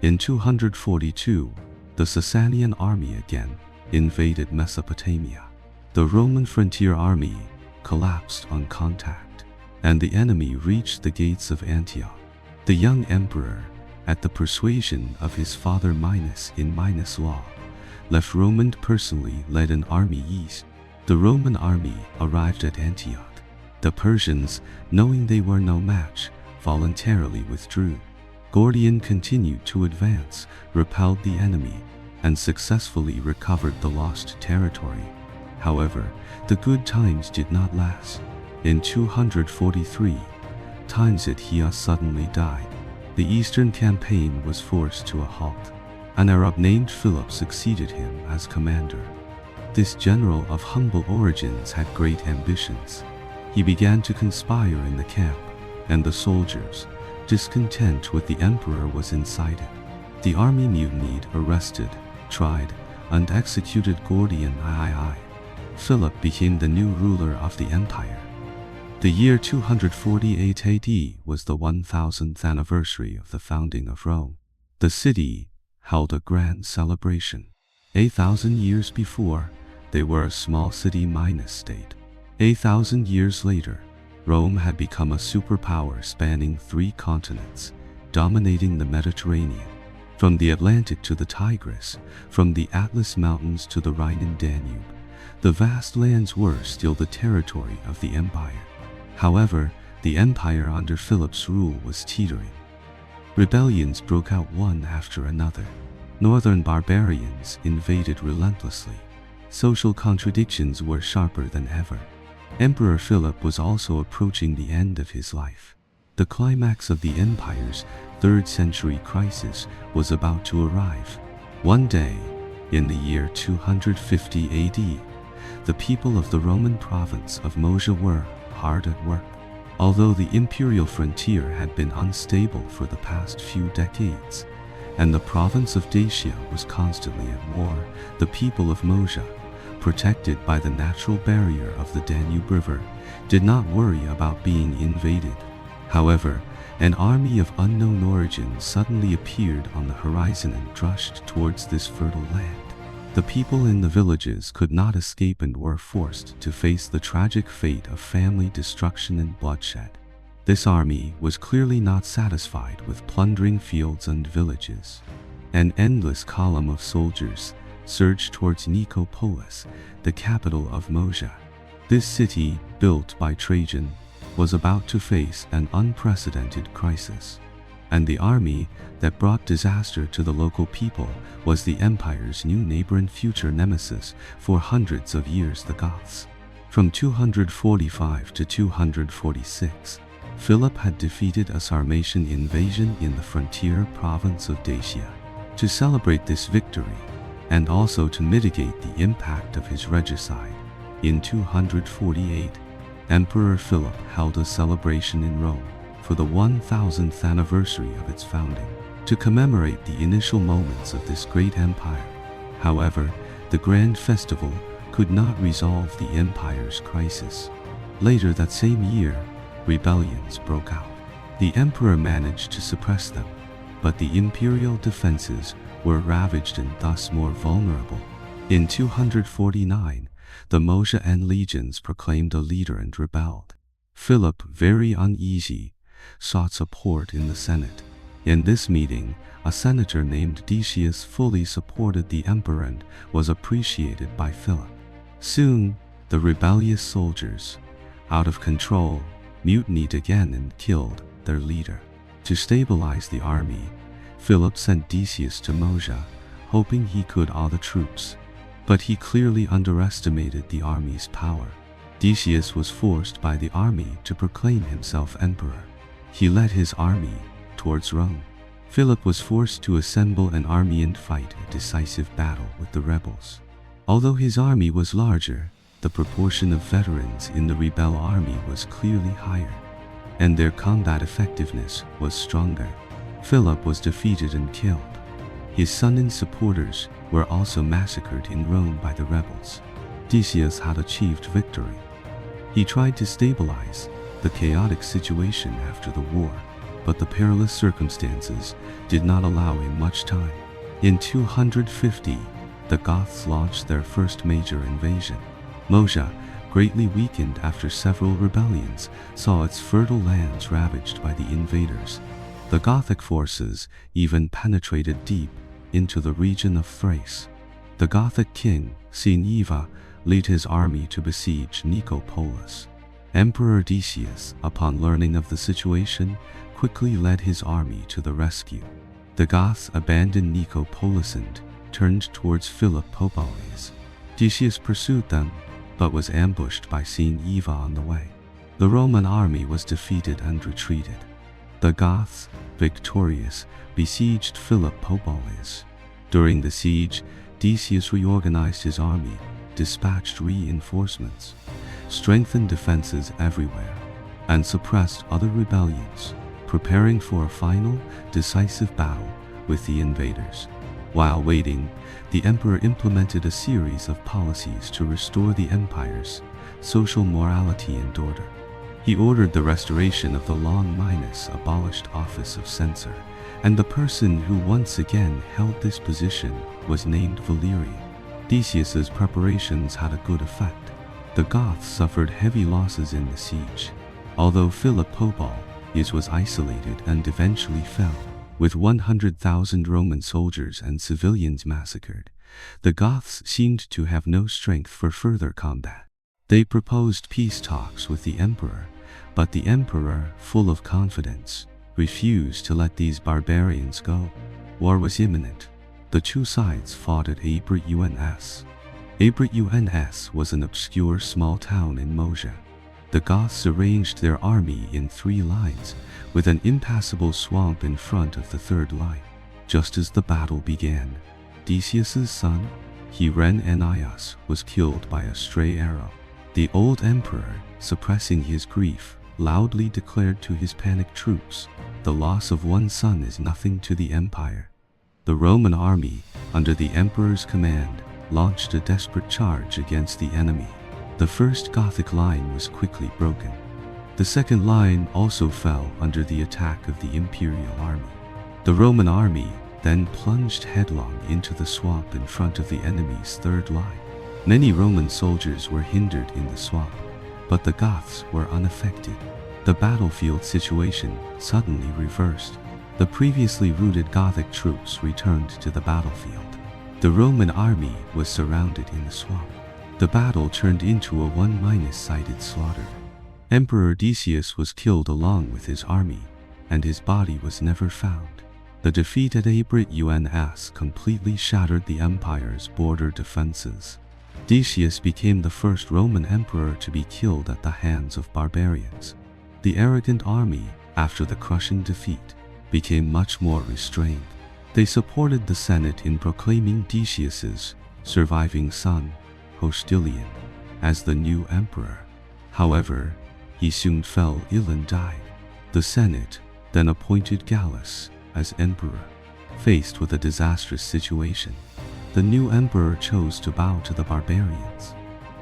In 242, the Sasanian army again invaded Mesopotamia. The Roman frontier army collapsed on contact, and the enemy reached the gates of Antioch. The young emperor, at the persuasion of his father Minos in Minos' law, left Rome and personally led an army east. The Roman army arrived at Antioch. The Persians, knowing they were no match, voluntarily withdrew. Gordian continued to advance, repelled the enemy, and successfully recovered the lost territory. However, the good times did not last. In 243, Times Itias suddenly died. The eastern campaign was forced to a halt. An Arab named Philip succeeded him as commander. This general of humble origins had great ambitions. He began to conspire in the camp, and the soldiers, discontent with the emperor, was incited. The army mutinied, arrested, tried, and executed Gordian II. Philip became the new ruler of the empire. The year 248 AD was the 1000th anniversary of the founding of Rome. The city held a grand celebration. 8,000 years before, they were a small city minus state. 8,000 years later, Rome had become a superpower spanning 3 continents, dominating the Mediterranean. From the Atlantic to the Tigris, from the Atlas Mountains to the Rhine and Danube, the vast lands were still the territory of the empire. However, the empire under Philip's rule was teetering. Rebellions broke out one after another. Northern barbarians invaded relentlessly. Social contradictions were sharper than ever. Emperor Philip was also approaching the end of his life. The climax of the empire's 3rd century crisis was about to arrive. One day, in the year 250 AD, the people of the Roman province of Moesia were hard at work. Although the imperial frontier had been unstable for the past few decades, and the province of Dacia was constantly at war, the people of Moesia, protected by the natural barrier of the Danube River, did not worry about being invaded. However, an army of unknown origin suddenly appeared on the horizon and rushed towards this fertile land. The people in the villages could not escape and were forced to face the tragic fate of family destruction and bloodshed. This army was clearly not satisfied with plundering fields and villages. An endless column of soldiers surged towards Nicopolis, the capital of Moesia. This city, built by Trajan, was about to face an unprecedented crisis. And the army that brought disaster to the local people was the empire's new neighbor and future nemesis for hundreds of years, the Goths. From 245 to 246, Philip had defeated a Sarmatian invasion in the frontier province of Dacia. To celebrate this victory, and also to mitigate the impact of his regicide, in 248, Emperor Philip held a celebration in Rome for the 1000th anniversary of its founding, to commemorate the initial moments of this great empire. However, the grand festival could not resolve the empire's crisis. Later that same year, rebellions broke out. The emperor managed to suppress them, but the imperial defenses were ravaged and thus more vulnerable. In 249, the Moesian legions proclaimed a leader and rebelled. Philip, very uneasy, sought support in the Senate. In this meeting, a senator named Decius fully supported the emperor and was appreciated by Philip. Soon, the rebellious soldiers, out of control, mutinied again and killed their leader. To stabilize the army, Philip sent Decius to Moesia, hoping he could awe the troops. But he clearly underestimated the army's power. Decius was forced by the army to proclaim himself emperor. He led his army towards Rome. Philip was forced to assemble an army and fight a decisive battle with the rebels. Although his army was larger, the proportion of veterans in the rebel army was clearly higher, and their combat effectiveness was stronger. Philip was defeated and killed. His son and supporters were also massacred in Rome by the rebels. Decius had achieved victory. He tried to stabilize the chaotic situation after the war, but the perilous circumstances did not allow him much time. In 250, the Goths launched their first major invasion. Moesia, greatly weakened after several rebellions, saw its fertile lands ravaged by the invaders. The Gothic forces even penetrated deep into the region of Thrace. The Gothic king, Sineva, led his army to besiege Nicopolis. Emperor Decius, upon learning of the situation, quickly led his army to the rescue. The Goths abandoned Nicopolis and turned towards Philippopolis. Decius pursued them, but was ambushed by Sineva on the way. The Roman army was defeated and retreated. The Goths, victorious, besieged Philippopolis. During the siege, Decius reorganized his army, dispatched reinforcements, strengthened defenses everywhere, and suppressed other rebellions, preparing for a final, decisive battle with the invaders. While waiting, the emperor implemented a series of policies to restore the empire's social morality and order. He ordered the restoration of the long-abolished office of censor, and the person who once again held this position was named Valerian. Decius's preparations had a good effect. The Goths suffered heavy losses in the siege. Although Philippopol was isolated and eventually fell, with 100,000 Roman soldiers and civilians massacred, the Goths seemed to have no strength for further combat. They proposed peace talks with the emperor, but the emperor, full of confidence, refused to let these barbarians go. War was imminent. The two sides fought at Abrit-uns. Abrit-uns was an obscure small town in Moesia. The Goths arranged their army in 3 lines, with an impassable swamp in front of the 3rd line. Just as the battle began, Decius's son, Herennius, was killed by a stray arrow. The old emperor, suppressing his grief, loudly declared to his panicked troops, "The loss of one son is nothing to the empire." The Roman army, under the emperor's command, launched a desperate charge against the enemy. The first Gothic line was quickly broken. The second line also fell under the attack of the Imperial army. The Roman army then plunged headlong into the swamp in front of the enemy's 3rd line. Many Roman soldiers were hindered in the swamp, but the Goths were unaffected. The battlefield situation suddenly reversed. The previously routed Gothic troops returned to the battlefield. The Roman army was surrounded in the swamp. The battle turned into a one-sided slaughter. Emperor Decius was killed along with his army, and his body was never found. The defeat at Abrit-uns completely shattered the empire's border defenses. Decius became the first Roman emperor to be killed at the hands of barbarians. The arrogant army, after the crushing defeat, became much more restrained. They supported the Senate in proclaiming Decius's surviving son, Hostilian, as the new emperor. However, he soon fell ill and died. The Senate then appointed Gallus as emperor. Faced with a disastrous situation, the new emperor chose to bow to the barbarians.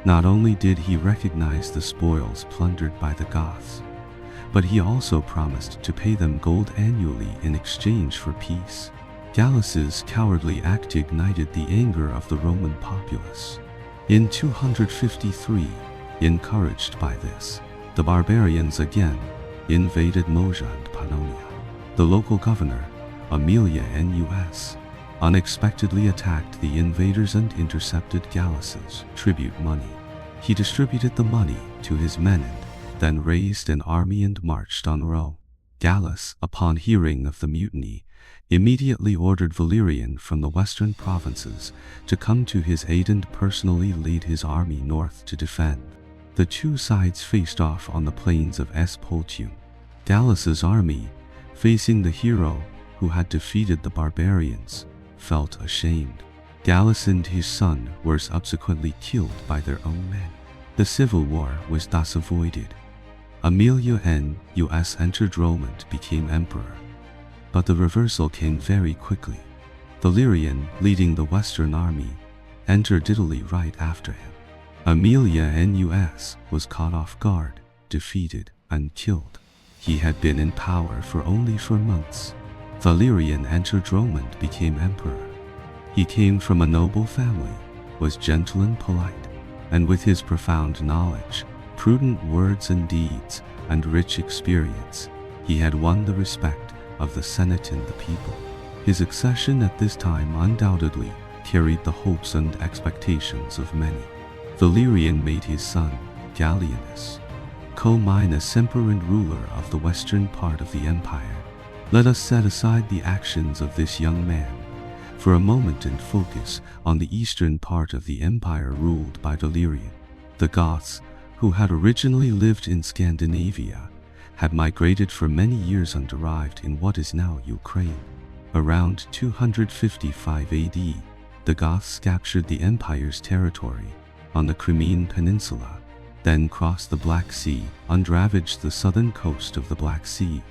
Not only did he recognize the spoils plundered by the Goths, but he also promised to pay them gold annually in exchange for peace. Gallus's cowardly act ignited the anger of the Roman populace. In 253, encouraged by this, the barbarians again invaded Moesia and Pannonia. The local governor, Aemilianus, unexpectedly attacked the invaders and intercepted Gallus's tribute money. He distributed the money to his men and then raised an army and marched on Rome. Gallus, upon hearing of the mutiny, immediately ordered Valerian from the western provinces to come to his aid and personally lead his army north to defend. The two sides faced off on the plains of Espultium. Gallus's army, facing the hero who had defeated the barbarians, felt ashamed. Gallus and his son were subsequently killed by their own men. The civil war was thus avoided. Aemilianus entered Rome and became emperor. But the reversal came very quickly. Valerian, leading the western army, entered Italy right after him. Aemilianus was caught off guard, defeated, and killed. He had been in power for only 4 months. Valerian entered Rome and became emperor. He came from a noble family, was gentle and polite, and with his profound knowledge, prudent words and deeds, and rich experience, he had won the respect of the Senate and the people. His accession at this time undoubtedly carried the hopes and expectations of many. Valerian made his son, Gallienus, co-emperor and ruler of the western part of the empire. Let us set aside the actions of this young man for a moment and focus on the eastern part of the empire ruled by Valerian. The Goths, who had originally lived in Scandinavia, had migrated for many years and arrived in what is now Ukraine. Around 255 AD, the Goths captured the empire's territory on the Crimean Peninsula, then crossed the Black Sea and ravaged the southern coast of the Black Sea,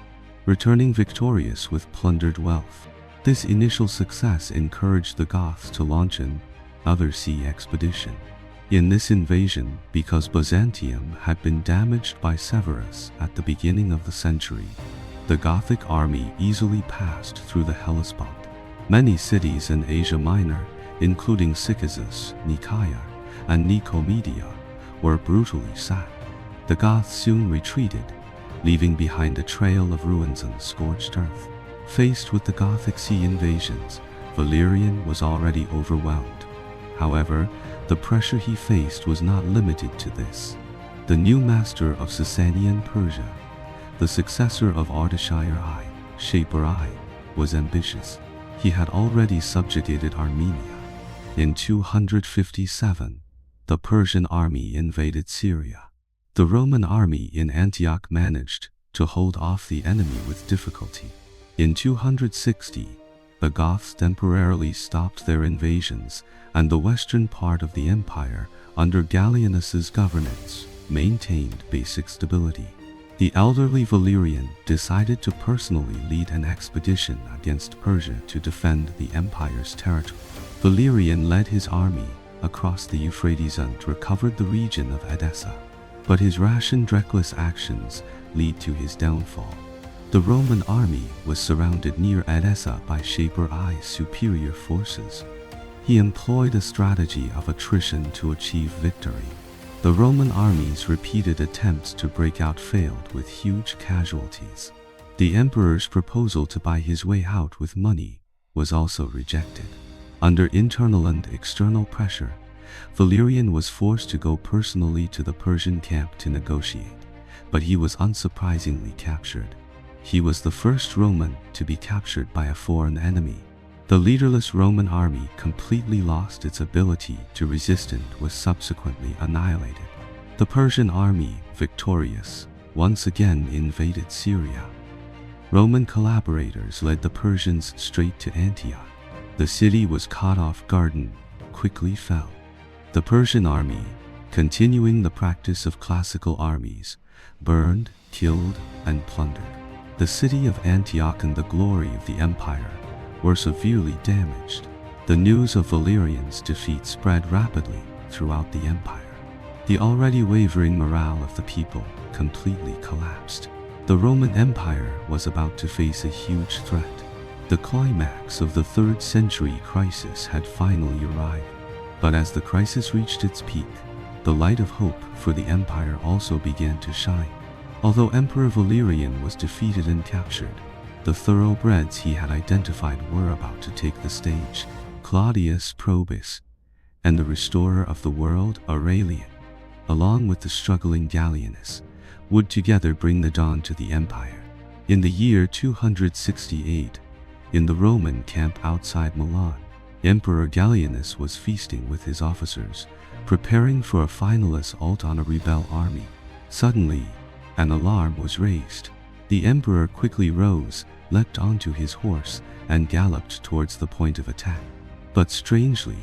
returning victorious with plundered wealth. This initial success encouraged the Goths to launch another sea expedition. In this invasion, because Byzantium had been damaged by Severus at the beginning of the century, the Gothic army easily passed through the Hellespont. Many cities in Asia Minor, including Cyzicus, Nicaea, and Nicomedia, were brutally sacked. The Goths soon retreated, leaving behind a trail of ruins and scorched earth. Faced with the Gothic sea invasions, Valerian was already overwhelmed. However, the pressure he faced was not limited to this. The new master of Sasanian Persia, the successor of Ardashir I, Shaper I, was ambitious. He had already subjugated Armenia. In 257, the Persian army invaded Syria. The Roman army in Antioch managed to hold off the enemy with difficulty. In 260, the Goths temporarily stopped their invasions, and the western part of the empire, under Gallienus's governance, maintained basic stability. The elderly Valerian decided to personally lead an expedition against Persia to defend the empire's territory. Valerian led his army across the Euphrates and recovered the region of Edessa. But his rash and reckless actions lead to his downfall. The Roman army was surrounded near Edessa by Shaper I's superior forces. He employed a strategy of attrition to achieve victory. The Roman army's repeated attempts to break out failed with huge casualties. The emperor's proposal to buy his way out with money was also rejected. Under internal and external pressure, Valerian was forced to go personally to the Persian camp to negotiate, but he was unsurprisingly captured. He was the first Roman to be captured by a foreign enemy. The leaderless Roman army completely lost its ability to resist and was subsequently annihilated. The Persian army, victorious, once again invaded Syria. Roman collaborators led the Persians straight to Antioch. The city was caught off guard and quickly fell. The Persian army, continuing the practice of classical armies, burned, killed, and plundered. The city of Antioch and the glory of the empire were severely damaged. The news of Valerian's defeat spread rapidly throughout the empire. The already wavering morale of the people completely collapsed. The Roman Empire was about to face a huge threat. The climax of the 3rd century crisis had finally arrived. But as the crisis reached its peak, the light of hope for the empire also began to shine. Although Emperor Valerian was defeated and captured, the thoroughbreds he had identified were about to take the stage. Claudius Probus and the restorer of the world, Aurelian, along with the struggling Gallienus, would together bring the dawn to the empire. In the year 268, in the Roman camp outside Milan, Emperor Gallienus was feasting with his officers, preparing for a final assault on a rebel army. Suddenly, an alarm was raised. The emperor quickly rose, leapt onto his horse, and galloped towards the point of attack. But strangely,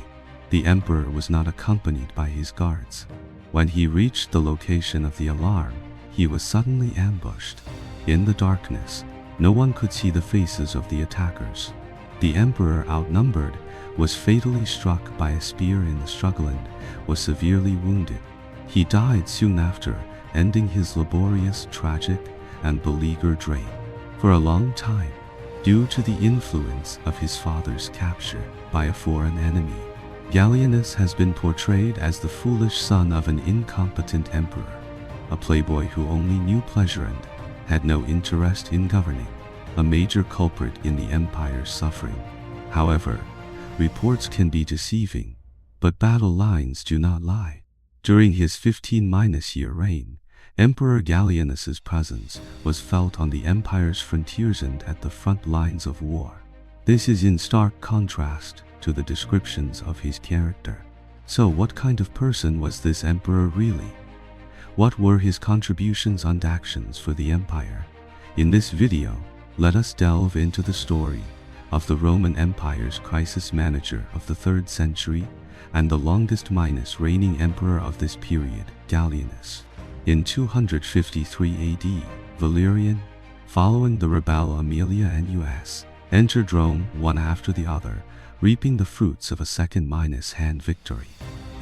the emperor was not accompanied by his guards. When he reached the location of the alarm, he was suddenly ambushed. In the darkness, no one could see the faces of the attackers. The emperor, outnumbered, was fatally struck by a spear in the struggle and was severely wounded. He died soon after, ending his laborious, tragic, and beleaguered reign. For a long time, due to the influence of his father's capture by a foreign enemy, Gallienus has been portrayed as the foolish son of an incompetent emperor, a playboy who only knew pleasure and had no interest in governing, a major culprit in the empire's suffering. However, reports can be deceiving, but battle lines do not lie. During his 15-year reign, Emperor Gallienus's presence was felt on the empire's frontiers and at the front lines of war. This is in stark contrast to the descriptions of his character. So what kind of person was this emperor really? What were his contributions and actions for the empire? In this video, let us delve into the story of the Roman Empire's crisis manager of the 3rd century and the longest reigning emperor of this period, Gallienus. In 253 AD, Valerian, following the rebel Aemilia and Us, entered Rome one after the other, reaping the fruits of a second-hand victory.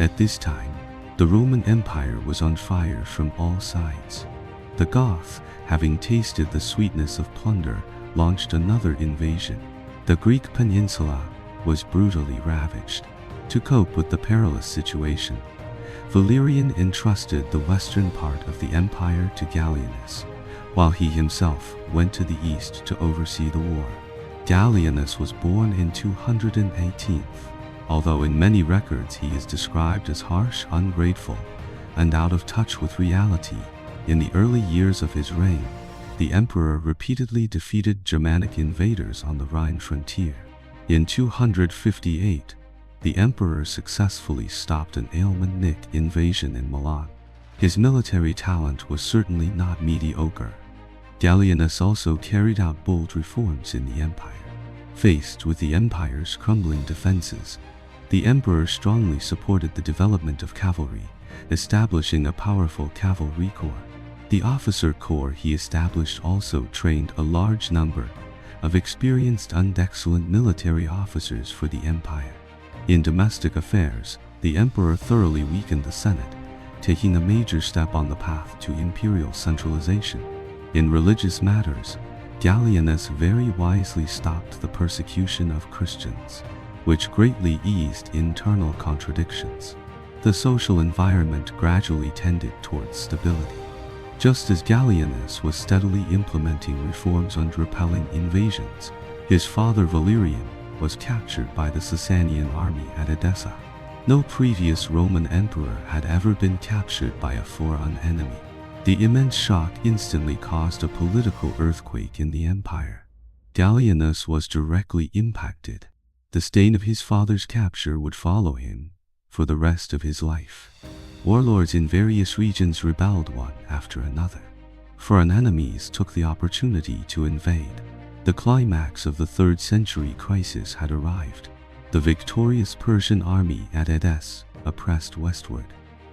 At this time, the Roman Empire was on fire from all sides. The Goths, having tasted the sweetness of plunder, launched another invasion. The Greek peninsula was brutally ravaged. To cope with the perilous situation, Valerian entrusted the western part of the empire to Gallienus, while he himself went to the east to oversee the war. Gallienus was born in 218th, although in many records he is described as harsh, ungrateful, and out of touch with reality. In the early years of his reign, the emperor repeatedly defeated Germanic invaders on the Rhine frontier. In 258, the emperor successfully stopped an Alemannic invasion in Milan. His military talent was certainly not mediocre. Gallienus also carried out bold reforms in the empire. Faced with the empire's crumbling defenses, the emperor strongly supported the development of cavalry, establishing a powerful cavalry corps. The officer corps he established also trained a large number of experienced and excellent military officers for the empire. In domestic affairs, the emperor thoroughly weakened the Senate, taking a major step on the path to imperial centralization. In religious matters, Gallienus very wisely stopped the persecution of Christians, which greatly eased internal contradictions. The social environment gradually tended towards stability. Just as Gallienus was steadily implementing reforms and repelling invasions, his father Valerian was captured by the Sasanian army at Edessa. No previous Roman emperor had ever been captured by a foreign enemy. The immense shock instantly caused a political earthquake in the empire. Gallienus was directly impacted. The stain of his father's capture would follow him for the rest of his life. Warlords in various regions rebelled one after another. Foreign enemies took the opportunity to invade. The climax of the 3rd century crisis had arrived. The victorious Persian army at Edessa pressed westward.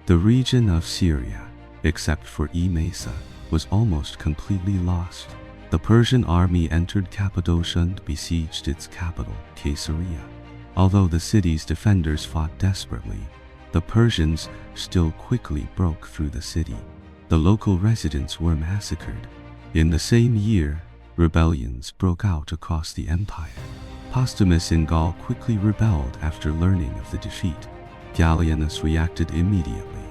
The region of Syria, except for Emesa, was almost completely lost. The Persian army entered Cappadocia and besieged its capital, Caesarea. Although the city's defenders fought desperately, the Persians still quickly broke through the city. The local residents were massacred. In the same year, rebellions broke out across the empire. Postumus in Gaul quickly rebelled after learning of the defeat. Gallienus reacted immediately,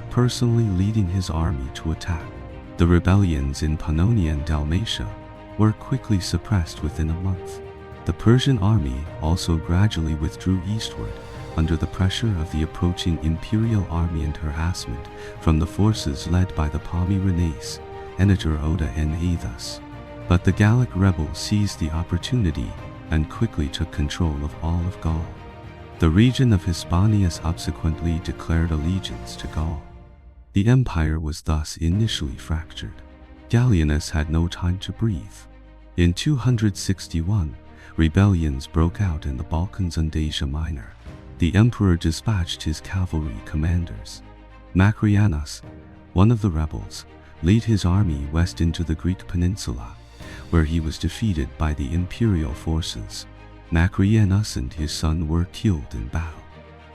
personally leading his army to attack. The rebellions in Pannonia and Dalmatia were quickly suppressed within a month. The Persian army also gradually withdrew eastward under the pressure of the approaching imperial army and harassment from the forces led by the Palmyrenes, Senator Oda and Aethus. But the Gallic rebels seized the opportunity and quickly took control of all of Gaul. The region of Hispania subsequently declared allegiance to Gaul. The empire was thus initially fractured. Gallienus had no time to breathe. In 261, rebellions broke out in the Balkans and Asia Minor. The emperor dispatched his cavalry commanders. Macrianus, one of the rebels, led his army west into the Greek peninsula, where he was defeated by the imperial forces. Macrianus and his son were killed in battle.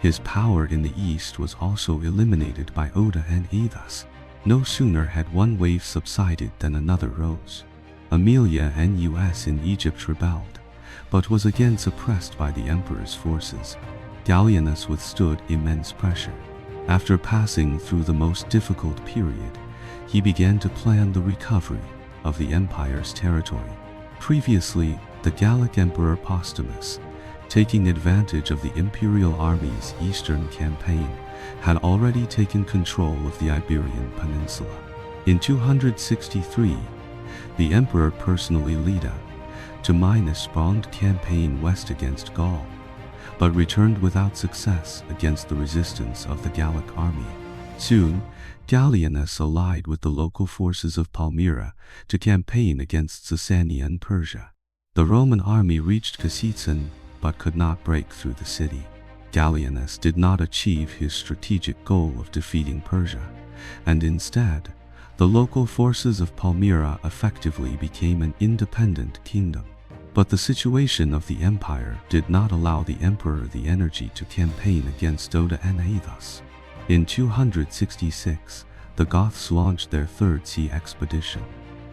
His power in the east was also eliminated by Oda and Aethus. No sooner had one wave subsided than another rose. Aemilia and Us in Egypt rebelled, but was again suppressed by the emperor's forces. Gallienus withstood immense pressure. After passing through the most difficult period, he began to plan the recovery of the empire's territory. Previously, the Gallic Emperor Postumus, taking advantage of the imperial army's eastern campaign, had already taken control of the Iberian Peninsula. In 263, the emperor personally led a Minus-spawned campaign west against Gaul, but returned without success against the resistance of the Gallic army. Soon, Gallienus allied with the local forces of Palmyra to campaign against Sasania and Persia. The Roman army reached Kasitzin but could not break through the city. Gallienus did not achieve his strategic goal of defeating Persia, and instead, the local forces of Palmyra effectively became an independent kingdom. But the situation of the empire did not allow the emperor the energy to campaign against Oda and Aethus. In 266, the Goths launched their Third Sea Expedition.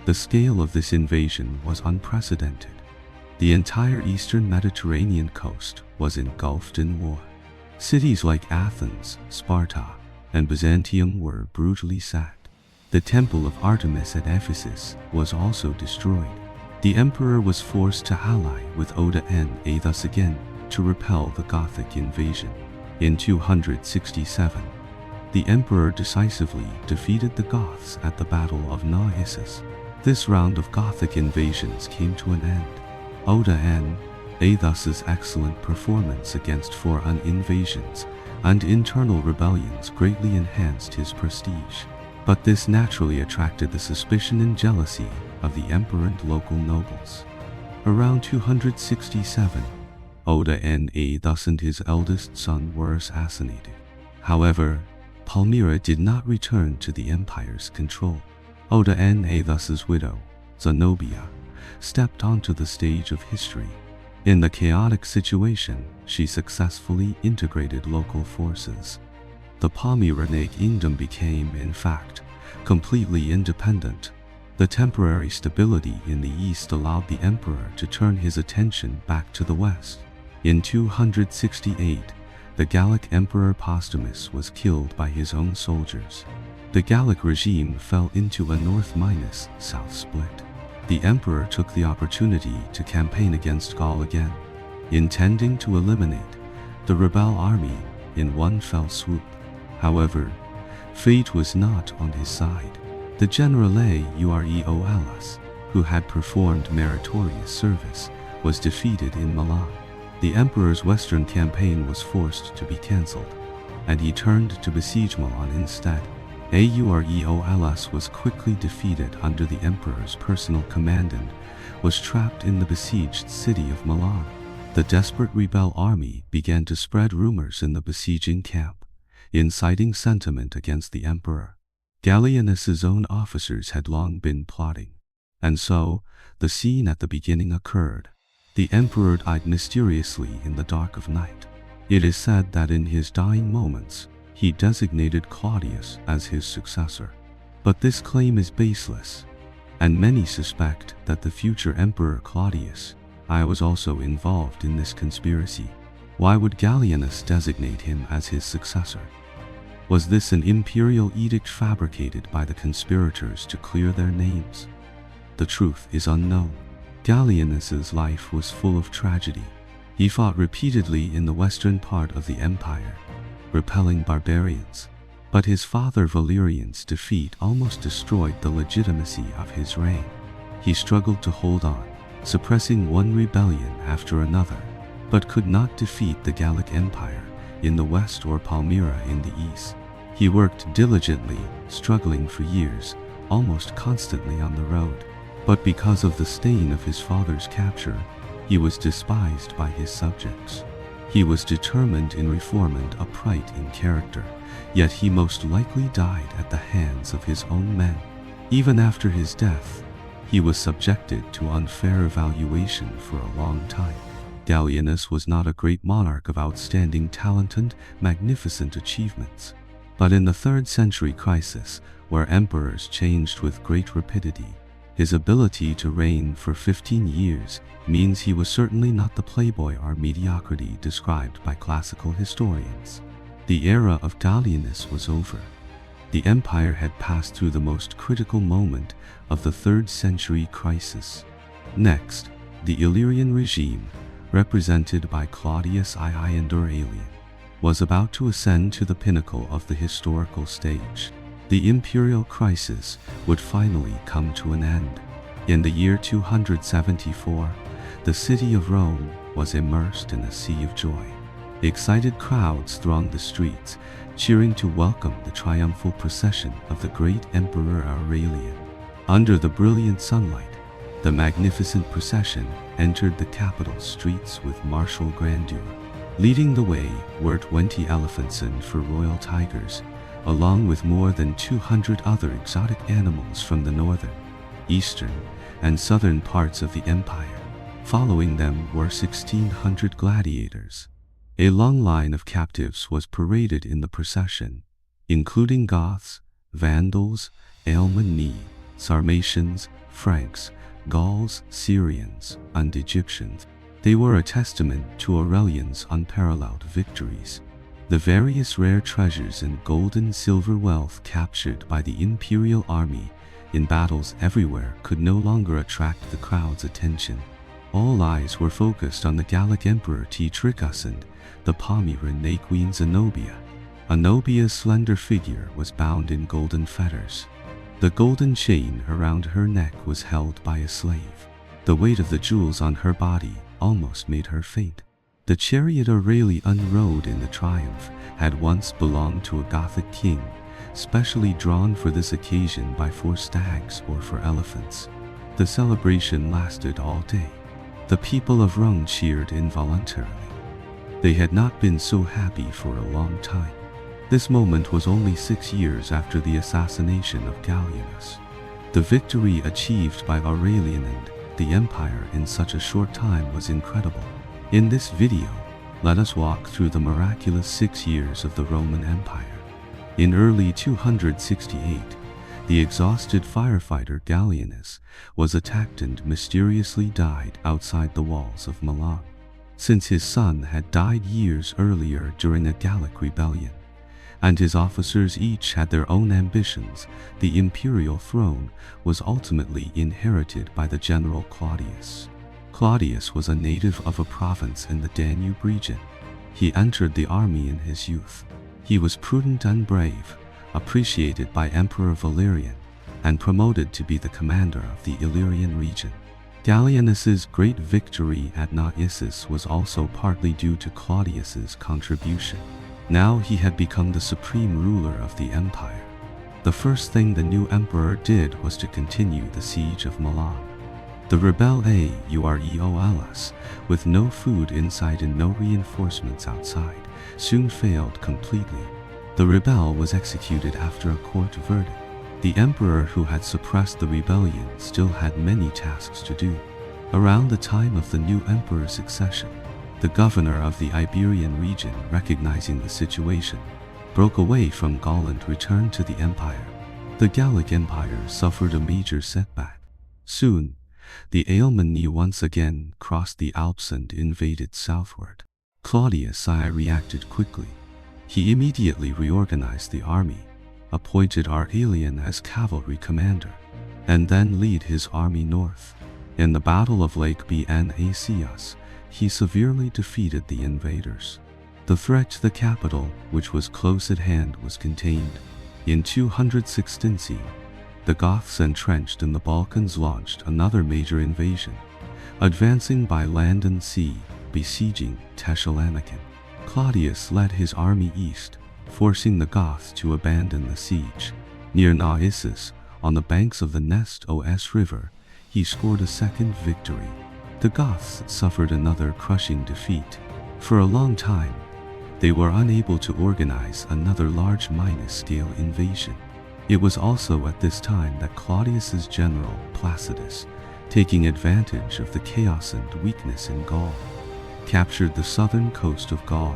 The scale of this invasion was unprecedented. The entire eastern Mediterranean coast was engulfed in war. Cities like Athens, Sparta, and Byzantium were brutally sacked. The temple of Artemis at Ephesus was also destroyed. The emperor was forced to ally with Oda Na thus again to repel the Gothic invasion. In 267, the emperor decisively defeated the Goths at the Battle of Naissus. This round of Gothic invasions came to an end. Oda Na thus's excellent performance against foreign invasions and internal rebellions greatly enhanced his prestige. But this naturally attracted the suspicion and jealousy of the emperor and local nobles. Around 267, Oda Na thus and his eldest son were assassinated. However, Palmyra did not return to the empire's control. Oda Na thus's widow, Zenobia, stepped onto the stage of history. In the chaotic situation, she successfully integrated local forces. The Palmyrene kingdom became, in fact, completely independent. The temporary stability in the east allowed the emperor to turn his attention back to the west. In 268, the Gallic Emperor Postumus was killed by his own soldiers. The Gallic regime fell into a north-south split. The emperor took the opportunity to campaign against Gaul again, intending to eliminate the rebel army in one fell swoop. However, fate was not on his side. The generale Ureolus, who had performed meritorious service, was defeated in Milan. The emperor's western campaign was forced to be cancelled, and he turned to besiege Milan instead. Ureolus was quickly defeated under the emperor's personal command and was trapped in the besieged city of Milan. The desperate rebel army began to spread rumors in the besieging camp, inciting sentiment against the emperor. Gallienus's own officers had long been plotting, and so the scene at the beginning occurred. The emperor died mysteriously in the dark of night. It is said that in his dying moments, he designated Claudius as his successor. But this claim is baseless, and many suspect that the future emperor Claudius I was also involved in this conspiracy. Why would Gallienus designate him as his successor? Was this an imperial edict fabricated by the conspirators to clear their names? The truth is unknown. Gallienus's life was full of tragedy. He fought repeatedly in the western part of the empire, repelling barbarians, but his father Valerian's defeat almost destroyed the legitimacy of his reign. He struggled to hold on, suppressing one rebellion after another, but could not defeat the Gallic Empire in the west or Palmyra in the east. He worked diligently, struggling for years, almost constantly on the road. But because of the stain of his father's capture, he was despised by his subjects. He was determined in reform and upright in character, yet he most likely died at the hands of his own men. Even after his death, he was subjected to unfair evaluation for a long time. Gallienus was not a great monarch of outstanding talent and magnificent achievements. But in the 3rd century crisis, where emperors changed with great rapidity, his ability to reign for 15 years means he was certainly not the playboy or mediocrity described by classical historians. The era of Gallienus was over. The empire had passed through the most critical moment of the 3rd century crisis. Next, the Illyrian regime, represented by Claudius II and Aurelian, was about to ascend to the pinnacle of the historical stage. The imperial crisis would finally come to an end. In the year 274, the city of Rome was immersed in a sea of joy. Excited crowds thronged the streets, cheering to welcome the triumphal procession of the great Emperor Aurelian. Under the brilliant sunlight, the magnificent procession entered the capital streets with martial grandeur. Leading the way were 20 elephants and 4 royal tigers, along with more than 200 other exotic animals from the northern, eastern, and southern parts of the empire. Following them were 1,600 gladiators. A long line of captives was paraded in the procession, including Goths, Vandals, Alemanni, Sarmatians, Franks, Gauls, Syrians, and Egyptians. They were a testament to Aurelian's unparalleled victories. The various rare treasures and gold and silver wealth captured by the imperial army in battles everywhere could no longer attract the crowd's attention. All eyes were focused on the Gallic Emperor Tetricus and the Palmyrene Queen Zenobia. Zenobia's slender figure was bound in golden fetters. The golden chain around her neck was held by a slave. The weight of the jewels on her body almost made her faint. The chariot Aurelian rode in the Triumph had once belonged to a Gothic king, specially drawn for this occasion by 4 stags or 4 elephants. The celebration lasted all day. The people of Rome cheered involuntarily. They had not been so happy for a long time. This moment was only 6 years after the assassination of Gallienus. The victory achieved by Aurelian and the empire in such a short time was incredible. In this video, let us walk through the miraculous 6 years of the Roman Empire. In early 268, the exhausted firefighter Gallienus was attacked and mysteriously died outside the walls of Milan. Since his son had died years earlier during a Gallic rebellion, and his officers each had their own ambitions, the imperial throne was ultimately inherited by the general Claudius. Claudius was a native of a province in the Danube region. He entered the army in his youth. He was prudent and brave, appreciated by Emperor Valerian, and promoted to be the commander of the Illyrian region. Gallienus's great victory at Naissus was also partly due to Claudius's contribution. Now he had become the supreme ruler of the empire. The first thing the new emperor did was to continue the siege of Milan. The rebel Aurelius, with no food inside and no reinforcements outside, soon failed completely. The rebel was executed after a court verdict. The emperor who had suppressed the rebellion still had many tasks to do. Around the time of the new emperor's succession, the governor of the Iberian region, recognizing the situation, broke away from Gaul and returned to the empire. The Gallic Empire suffered a major setback. Soon, the Alemanni once again crossed the Alps and invaded southward. Claudius I reacted quickly. He immediately reorganized the army, appointed Aurelian as cavalry commander, and then led his army north. In the Battle of Lake Bnaeus, he severely defeated the invaders. The threat to the capital, which was close at hand, was contained. In 216, the Goths entrenched in the Balkans launched another major invasion, advancing by land and sea, besieging Thessaloniki. Claudius led his army east, forcing the Goths to abandon the siege. Near Naissus, on the banks of the Nestos River, he scored a second victory. The Goths suffered another crushing defeat. For a long time, they were unable to organize another large scale invasion. It was also at this time that Claudius's general, Placidus, taking advantage of the chaos and weakness in Gaul, captured the southern coast of Gaul,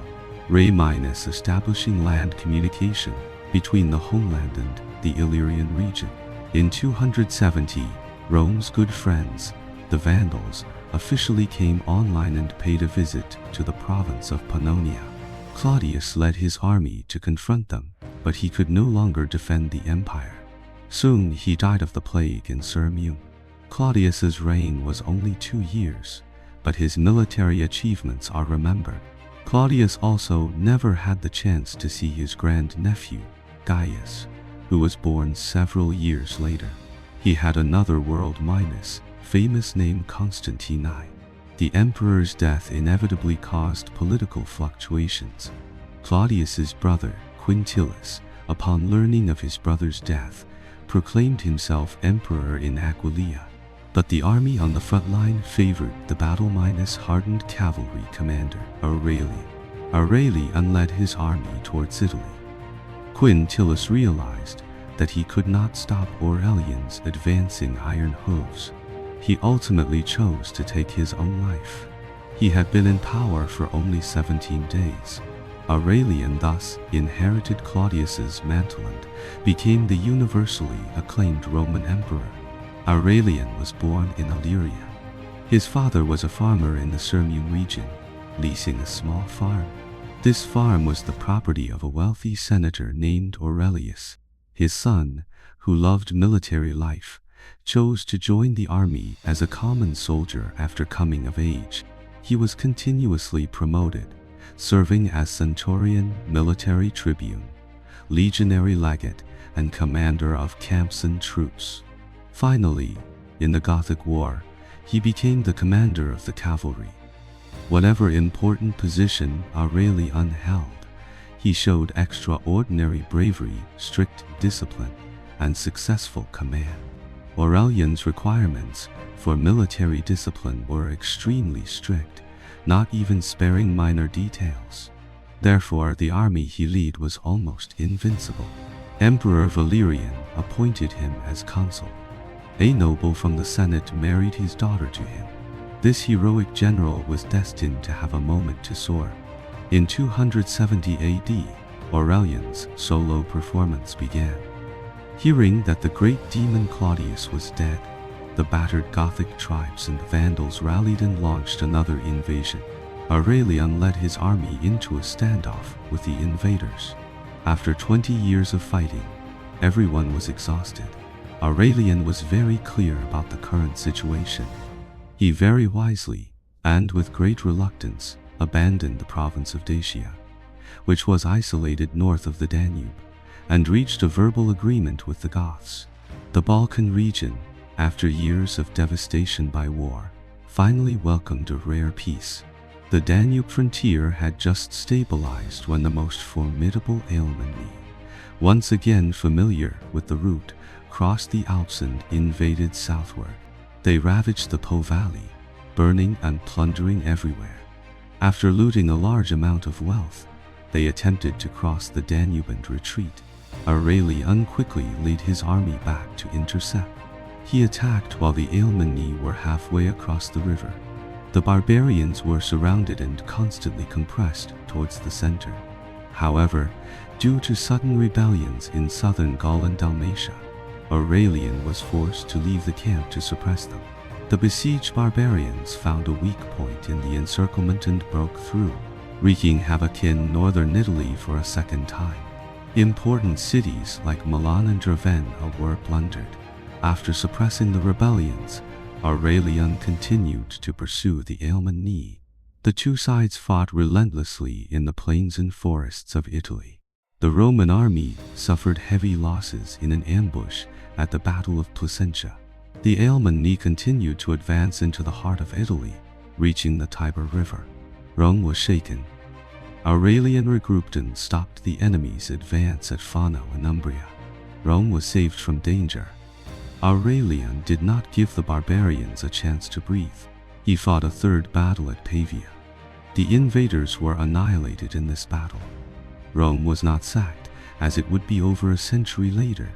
establishing land communication between the homeland and the Illyrian region. In 270, Rome's good friends, the Vandals, officially came online and paid a visit to the province of Pannonia. Claudius led his army to confront them, but he could no longer defend the empire. Soon he died of the plague in Sirmium. Claudius's reign was only 2 years, but his military achievements are remembered. Claudius also never had the chance to see his grandnephew, Gaius, who was born several years later. He had another world famous name Constantine I. The emperor's death inevitably caused political fluctuations. Claudius's brother, Quintillus, upon learning of his brother's death, proclaimed himself emperor in Aquileia. But the army on the front line favored the battle-hardened cavalry commander, Aurelian. Aurelian led his army towards Italy. Quintillus realized that he could not stop Aurelian's advancing iron hooves. He ultimately chose to take his own life. He had been in power for only 17 days. Aurelian thus inherited Claudius's mantle and became the universally acclaimed Roman emperor. Aurelian was born in Illyria. His father was a farmer in the Sirmium region, leasing a small farm. This farm was the property of a wealthy senator named Aurelius. His son, who loved military life, chose to join the army as a common soldier after coming of age. He was continuously promoted, serving as centurion, military tribune, legionary legate, and commander of camps and troops. Finally, in the Gothic War, he became the commander of the cavalry. Whatever important position Aurelian held, he showed extraordinary bravery, strict discipline, and successful command. Aurelian's requirements for military discipline were extremely strict, not even sparing minor details. Therefore, the army he led was almost invincible. Emperor Valerian appointed him as consul. A noble from the Senate married his daughter to him. This heroic general was destined to have a moment to soar. In 270 AD, Aurelian's solo performance began. Hearing that the great demon Claudius was dead, the battered Gothic tribes and Vandals rallied and launched another invasion. Aurelian led his army into a standoff with the invaders. After 20 years of fighting, everyone was exhausted. Aurelian was very clear about the current situation. He very wisely, and with great reluctance, abandoned the province of Dacia, which was isolated north of the Danube, and reached a verbal agreement with the Goths. The Balkan region, after years of devastation by war, finally welcomed a rare peace. The Danube frontier had just stabilized when the most formidable Alemanni, once again familiar with the route, crossed the Alps and invaded southward. They ravaged the Po Valley, burning and plundering everywhere. After looting a large amount of wealth, they attempted to cross the Danube and retreat. Aurelian quickly led his army back to intercept. He attacked while the Alemanni were halfway across the river. The barbarians were surrounded and constantly compressed towards the center. However, due to sudden rebellions in southern Gaul and Dalmatia, Aurelian was forced to leave the camp to suppress them. The besieged barbarians found a weak point in the encirclement and broke through, wreaking havoc in northern Italy for a second time. Important cities like Milan and Ravenna were plundered. After suppressing the rebellions, Aurelian continued to pursue the Alemanni. The two sides fought relentlessly in the plains and forests of Italy. The Roman army suffered heavy losses in an ambush at the Battle of Placentia. The Alemanni continued to advance into the heart of Italy, reaching the Tiber River. Rome was shaken. Aurelian regrouped and stopped the enemy's advance at Fano in Umbria. Rome was saved from danger. Aurelian did not give the barbarians a chance to breathe. He fought a third battle at Pavia. The invaders were annihilated in this battle. Rome was not sacked, as it would be over a century later,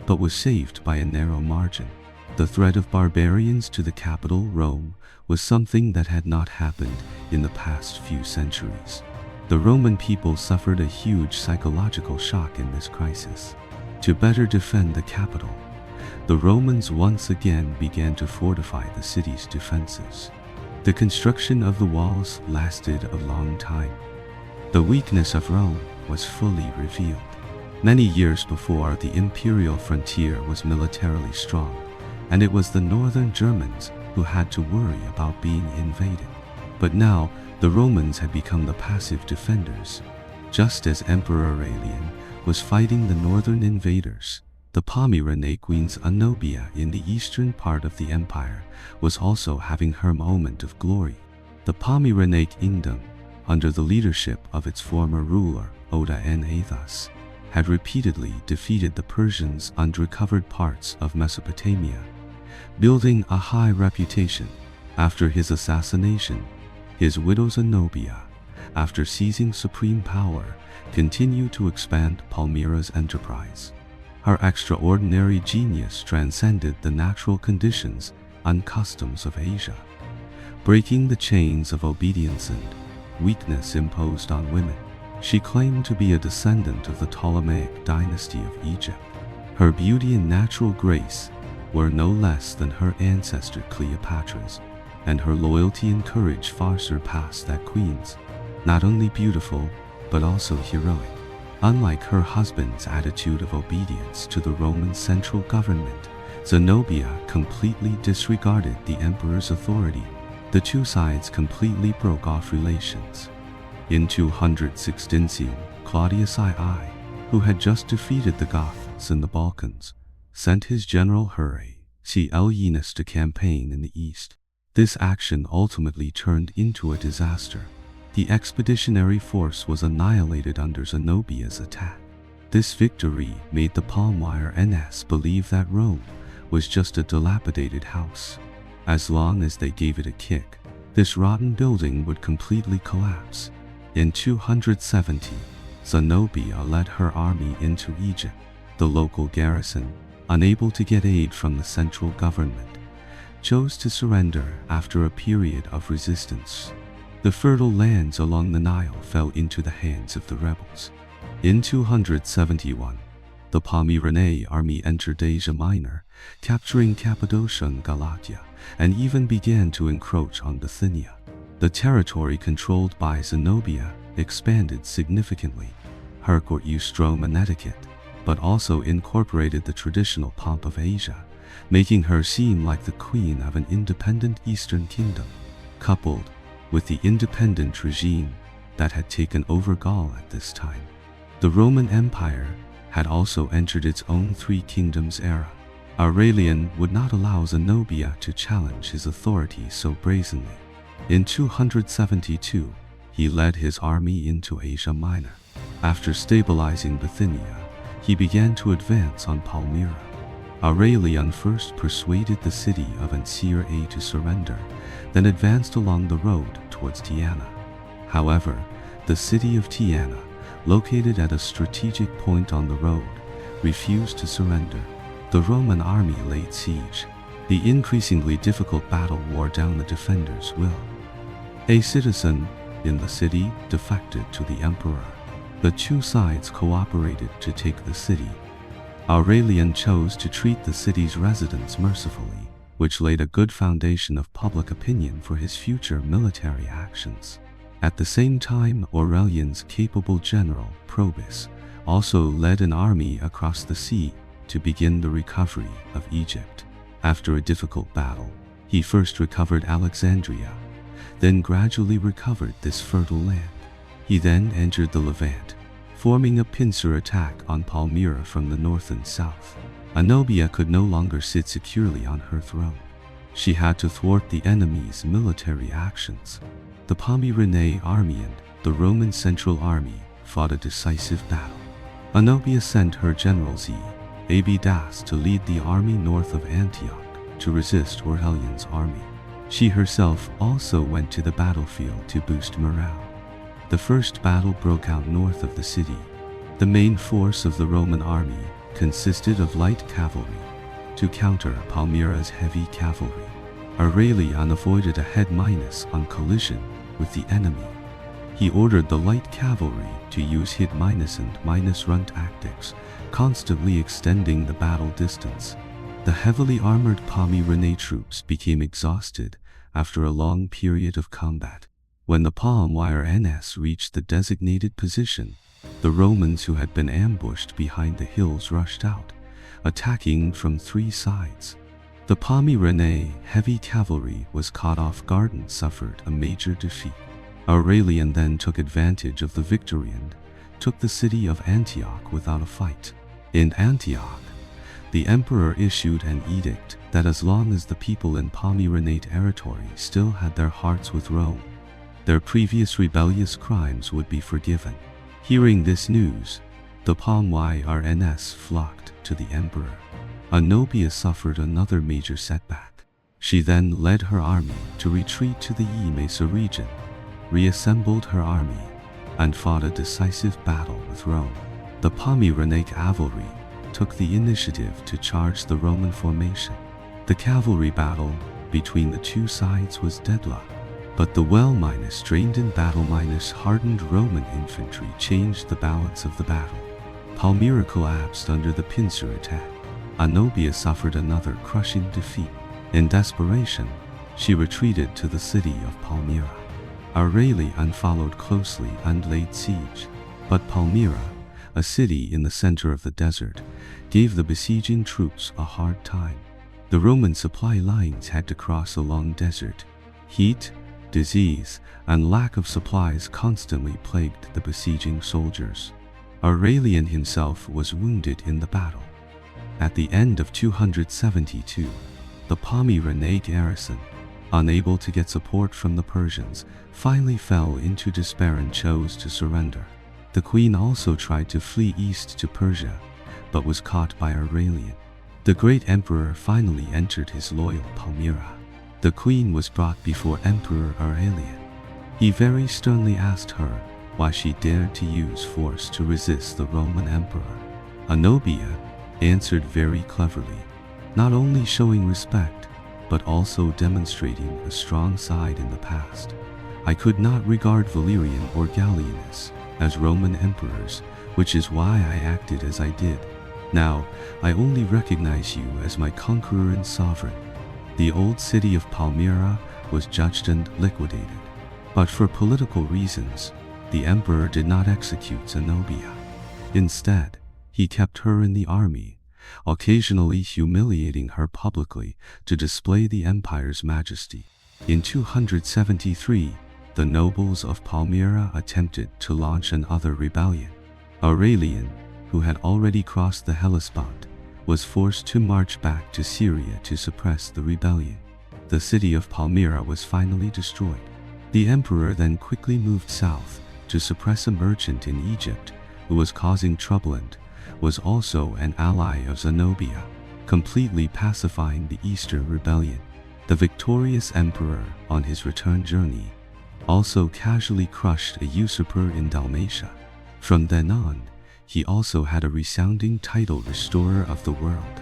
but was saved by a narrow margin. The threat of barbarians to the capital, Rome, was something that had not happened in the past few centuries. The Roman people suffered a huge psychological shock in this crisis. To better defend the capital, the Romans once again began to fortify the city's defenses. The construction of the walls lasted a long time. The weakness of Rome was fully revealed. Many years before, the imperial frontier was militarily strong, and it was the northern Germans who had to worry about being invaded. But now, the Romans had become the passive defenders. Just as Emperor Aurelian was fighting the northern invaders, the Palmyrene Queen Zenobia in the eastern part of the empire was also having her moment of glory. The Palmyrene kingdom, under the leadership of its former ruler, Odaenathus, had repeatedly defeated the Persians on recovered parts of Mesopotamia, building a high reputation. After his assassination, his widow Zenobia, after seizing supreme power, continued to expand Palmyra's enterprise. Her extraordinary genius transcended the natural conditions and customs of Asia, breaking the chains of obedience and weakness imposed on women. She claimed to be a descendant of the Ptolemaic dynasty of Egypt. Her beauty and natural grace were no less than her ancestor Cleopatra's, and her loyalty and courage far surpassed that queen's. Not only beautiful, but also heroic. Unlike her husband's attitude of obedience to the Roman central government, Zenobia completely disregarded the emperor's authority. The two sides completely broke off relations. In 216, Claudius II, who had just defeated the Goths in the Balkans, sent his general Gallienus to campaign in the east. This action ultimately turned into a disaster. The expeditionary force was annihilated under Zenobia's attack. This victory made the Palmyrene believe that Rome was just a dilapidated house. As long as they gave it a kick, this rotten building would completely collapse. In 270, Zenobia led her army into Egypt. The local garrison, unable to get aid from the central government, chose to surrender after a period of resistance. The fertile lands along the Nile fell into the hands of the rebels. In 271, the Palmyrene army entered Asia Minor, capturing Cappadocia and Galatia, and even began to encroach on Bithynia. The territory controlled by Zenobia expanded significantly. Her court used Roman etiquette, but also incorporated the traditional pomp of Asia, making her seem like the queen of an independent Eastern kingdom. Coupled with the independent regime that had taken over Gaul at this time, the Roman Empire had also entered its own Three Kingdoms era. Aurelian would not allow Zenobia to challenge his authority so brazenly. In 272, he led his army into Asia Minor. After stabilizing Bithynia, he began to advance on Palmyra. Aurelian first persuaded the city of Ancira to surrender, then advanced along the road towards Tyana. However, the city of Tyana, located at a strategic point on the road, refused to surrender. The Roman army laid siege. The increasingly difficult battle wore down the defenders' will. A citizen in the city defected to the emperor. The two sides cooperated to take the city. Aurelian chose to treat the city's residents mercifully, which laid a good foundation of public opinion for his future military actions. At the same time, Aurelian's capable general, Probus, also led an army across the sea to begin the recovery of Egypt. After a difficult battle, he first recovered Alexandria, then gradually recovered this fertile land. He then entered the Levant, forming a pincer attack on Palmyra from the north and south. Zenobia could no longer sit securely on her throne. She had to thwart the enemy's military actions. The Palmyrene army and the Roman Central Army fought a decisive battle. Zenobia sent her generals Abidas to lead the army north of Antioch to resist Aurelian's army. She herself also went to the battlefield to boost morale. The first battle broke out north of the city. The main force of the Roman army consisted of light cavalry to counter Palmyra's heavy cavalry. Aurelian avoided a head-minus on collision with the enemy. He ordered the light cavalry to use hit-minus and minus-run tactics, constantly extending the battle distance. The heavily armored Palmyrene troops became exhausted after a long period of combat. When the Palmyrene reached the designated position, the Romans who had been ambushed behind the hills rushed out, attacking from three sides. The Palmyrene heavy cavalry was caught off guard and suffered a major defeat. Aurelian then took advantage of the victory and took the city of Antioch without a fight. In Antioch, the emperor issued an edict that as long as the people in Palmyrene territory still had their hearts with Rome, their previous rebellious crimes would be forgiven. Hearing this news, the Palmyrene flocked to the emperor. Zenobia suffered another major setback. She then led her army to retreat to the Emesa region, reassembled her army, and fought a decisive battle with Rome. The Palmyrene cavalry took the initiative to charge the Roman formation. The cavalry battle between the two sides was deadlocked, but the well-trained in battle-hardened Roman infantry changed the balance of the battle. Palmyra collapsed under the pincer attack. Zenobia suffered another crushing defeat. In desperation, she retreated to the city of Palmyra. Aurelian followed closely and laid siege. But Palmyra, a city in the center of the desert, gave the besieging troops a hard time. The Roman supply lines had to cross a long desert. Heat, disease, and lack of supplies constantly plagued the besieging soldiers. Aurelian himself was wounded in the battle. At the end of 272, the Palmyrene garrison, unable to get support from the Persians, finally fell into despair and chose to surrender. The queen also tried to flee east to Persia, but was caught by Aurelian. The great emperor finally entered his loyal Palmyra. The queen was brought before Emperor Aurelian. He very sternly asked her why she dared to use force to resist the Roman emperor. Zenobia answered very cleverly, not only showing respect, but also demonstrating a strong side in the past. I could not regard Valerian or Gallienus as Roman emperors, which is why I acted as I did. Now, I only recognize you as my conqueror and sovereign. The old city of Palmyra was judged and liquidated. But for political reasons, the emperor did not execute Zenobia. Instead, he kept her in the army, occasionally humiliating her publicly to display the empire's majesty. In 273, the nobles of Palmyra attempted to launch another rebellion. Aurelian, who had already crossed the Hellespont, was forced to march back to Syria to suppress the rebellion. The city of Palmyra was finally destroyed. The emperor then quickly moved south to suppress a merchant in Egypt who was causing trouble and was also an ally of Zenobia, completely pacifying the Eastern rebellion. The victorious emperor, on his return journey, also casually crushed a usurper in Dalmatia. From then on, he also had a resounding title, Restorer of the World.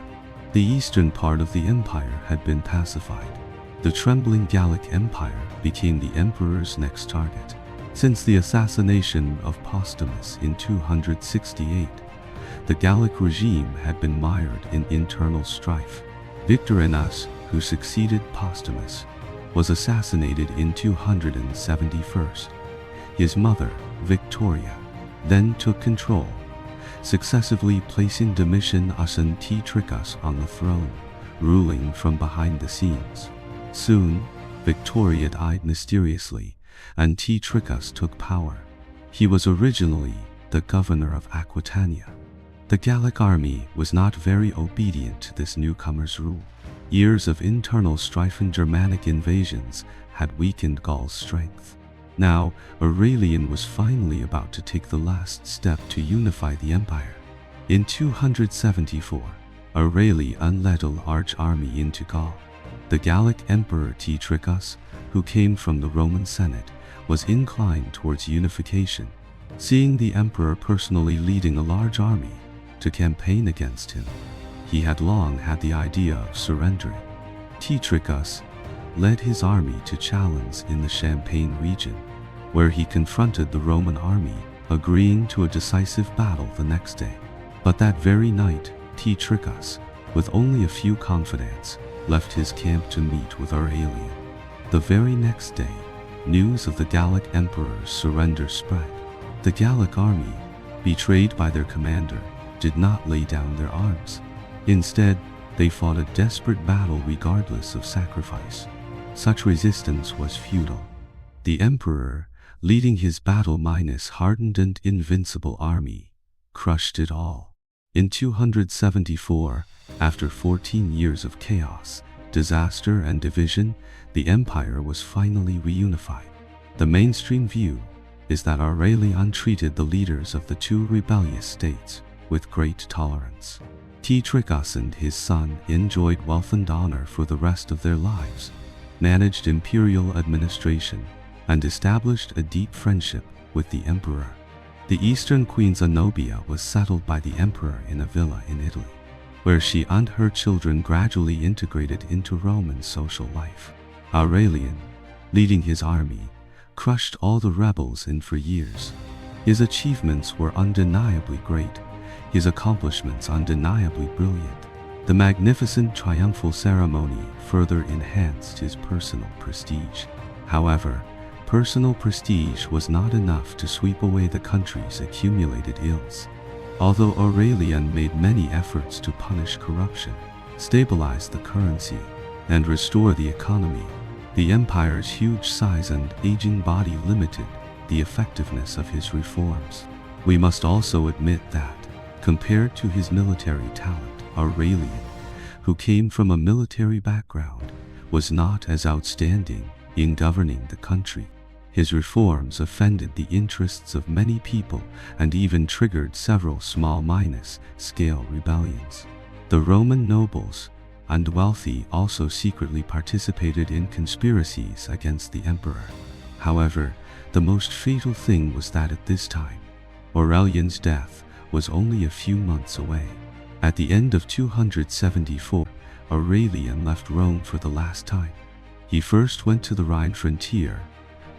The eastern part of the empire had been pacified. The trembling Gallic Empire became the emperor's next target. Since the assassination of Postumus in 268, the Gallic regime had been mired in internal strife. Victorinus, who succeeded Postumus, was assassinated in 271. His mother, Victoria, then took control, successively placing Domitian and Tetricus on the throne, ruling from behind the scenes. Soon, Victoria died mysteriously, and Tetricus took power. He was originally the governor of Aquitania. The Gallic army was not very obedient to this newcomer's rule. Years of internal strife and Germanic invasions had weakened Gaul's strength. Now, Aurelian was finally about to take the last step to unify the empire. In 274, Aurelian led a large army into Gaul. The Gallic emperor Tetricus, who came from the Roman Senate, was inclined towards unification. Seeing the emperor personally leading a large army to campaign against him, he had long had the idea of surrendering. Tetricus led his army to Chalons in the Champagne region, where he confronted the Roman army, agreeing to a decisive battle the next day. But that very night, Tetricus, with only a few confidants, left his camp to meet with Aurelian. The very next day, news of the Gallic emperor's surrender spread. The Gallic army, betrayed by their commander, did not lay down their arms. Instead, they fought a desperate battle regardless of sacrifice. Such resistance was futile. The emperor, leading his battle-hardened and invincible army, crushed it all. In 274, after 14 years of chaos, disaster and division, the empire was finally reunified. The mainstream view is that Aurelian treated the leaders of the two rebellious states with great tolerance. Tetricus and his son enjoyed wealth and honor for the rest of their lives, managed imperial administration, and established a deep friendship with the emperor. The eastern queen Zenobia was settled by the emperor in a villa in Italy, where she and her children gradually integrated into Roman social life. Aurelian, leading his army, crushed all the rebels in for years. His achievements were undeniably great, his accomplishments undeniably brilliant. The magnificent triumphal ceremony further enhanced his personal prestige. However, Personal prestige was not enough to sweep away the country's accumulated ills. Although Aurelian made many efforts to punish corruption, stabilize the currency, and restore the economy, the empire's huge size and aging body limited the effectiveness of his reforms. We must also admit that, compared to his military talent, Aurelian, who came from a military background, was not as outstanding in governing the country. His reforms offended the interests of many people and even triggered several small-scale rebellions. The Roman nobles and wealthy also secretly participated in conspiracies against the emperor. However, the most fatal thing was that at this time, Aurelian's death was only a few months away. At the end of 274, Aurelian left Rome for the last time. He first went to the Rhine frontier,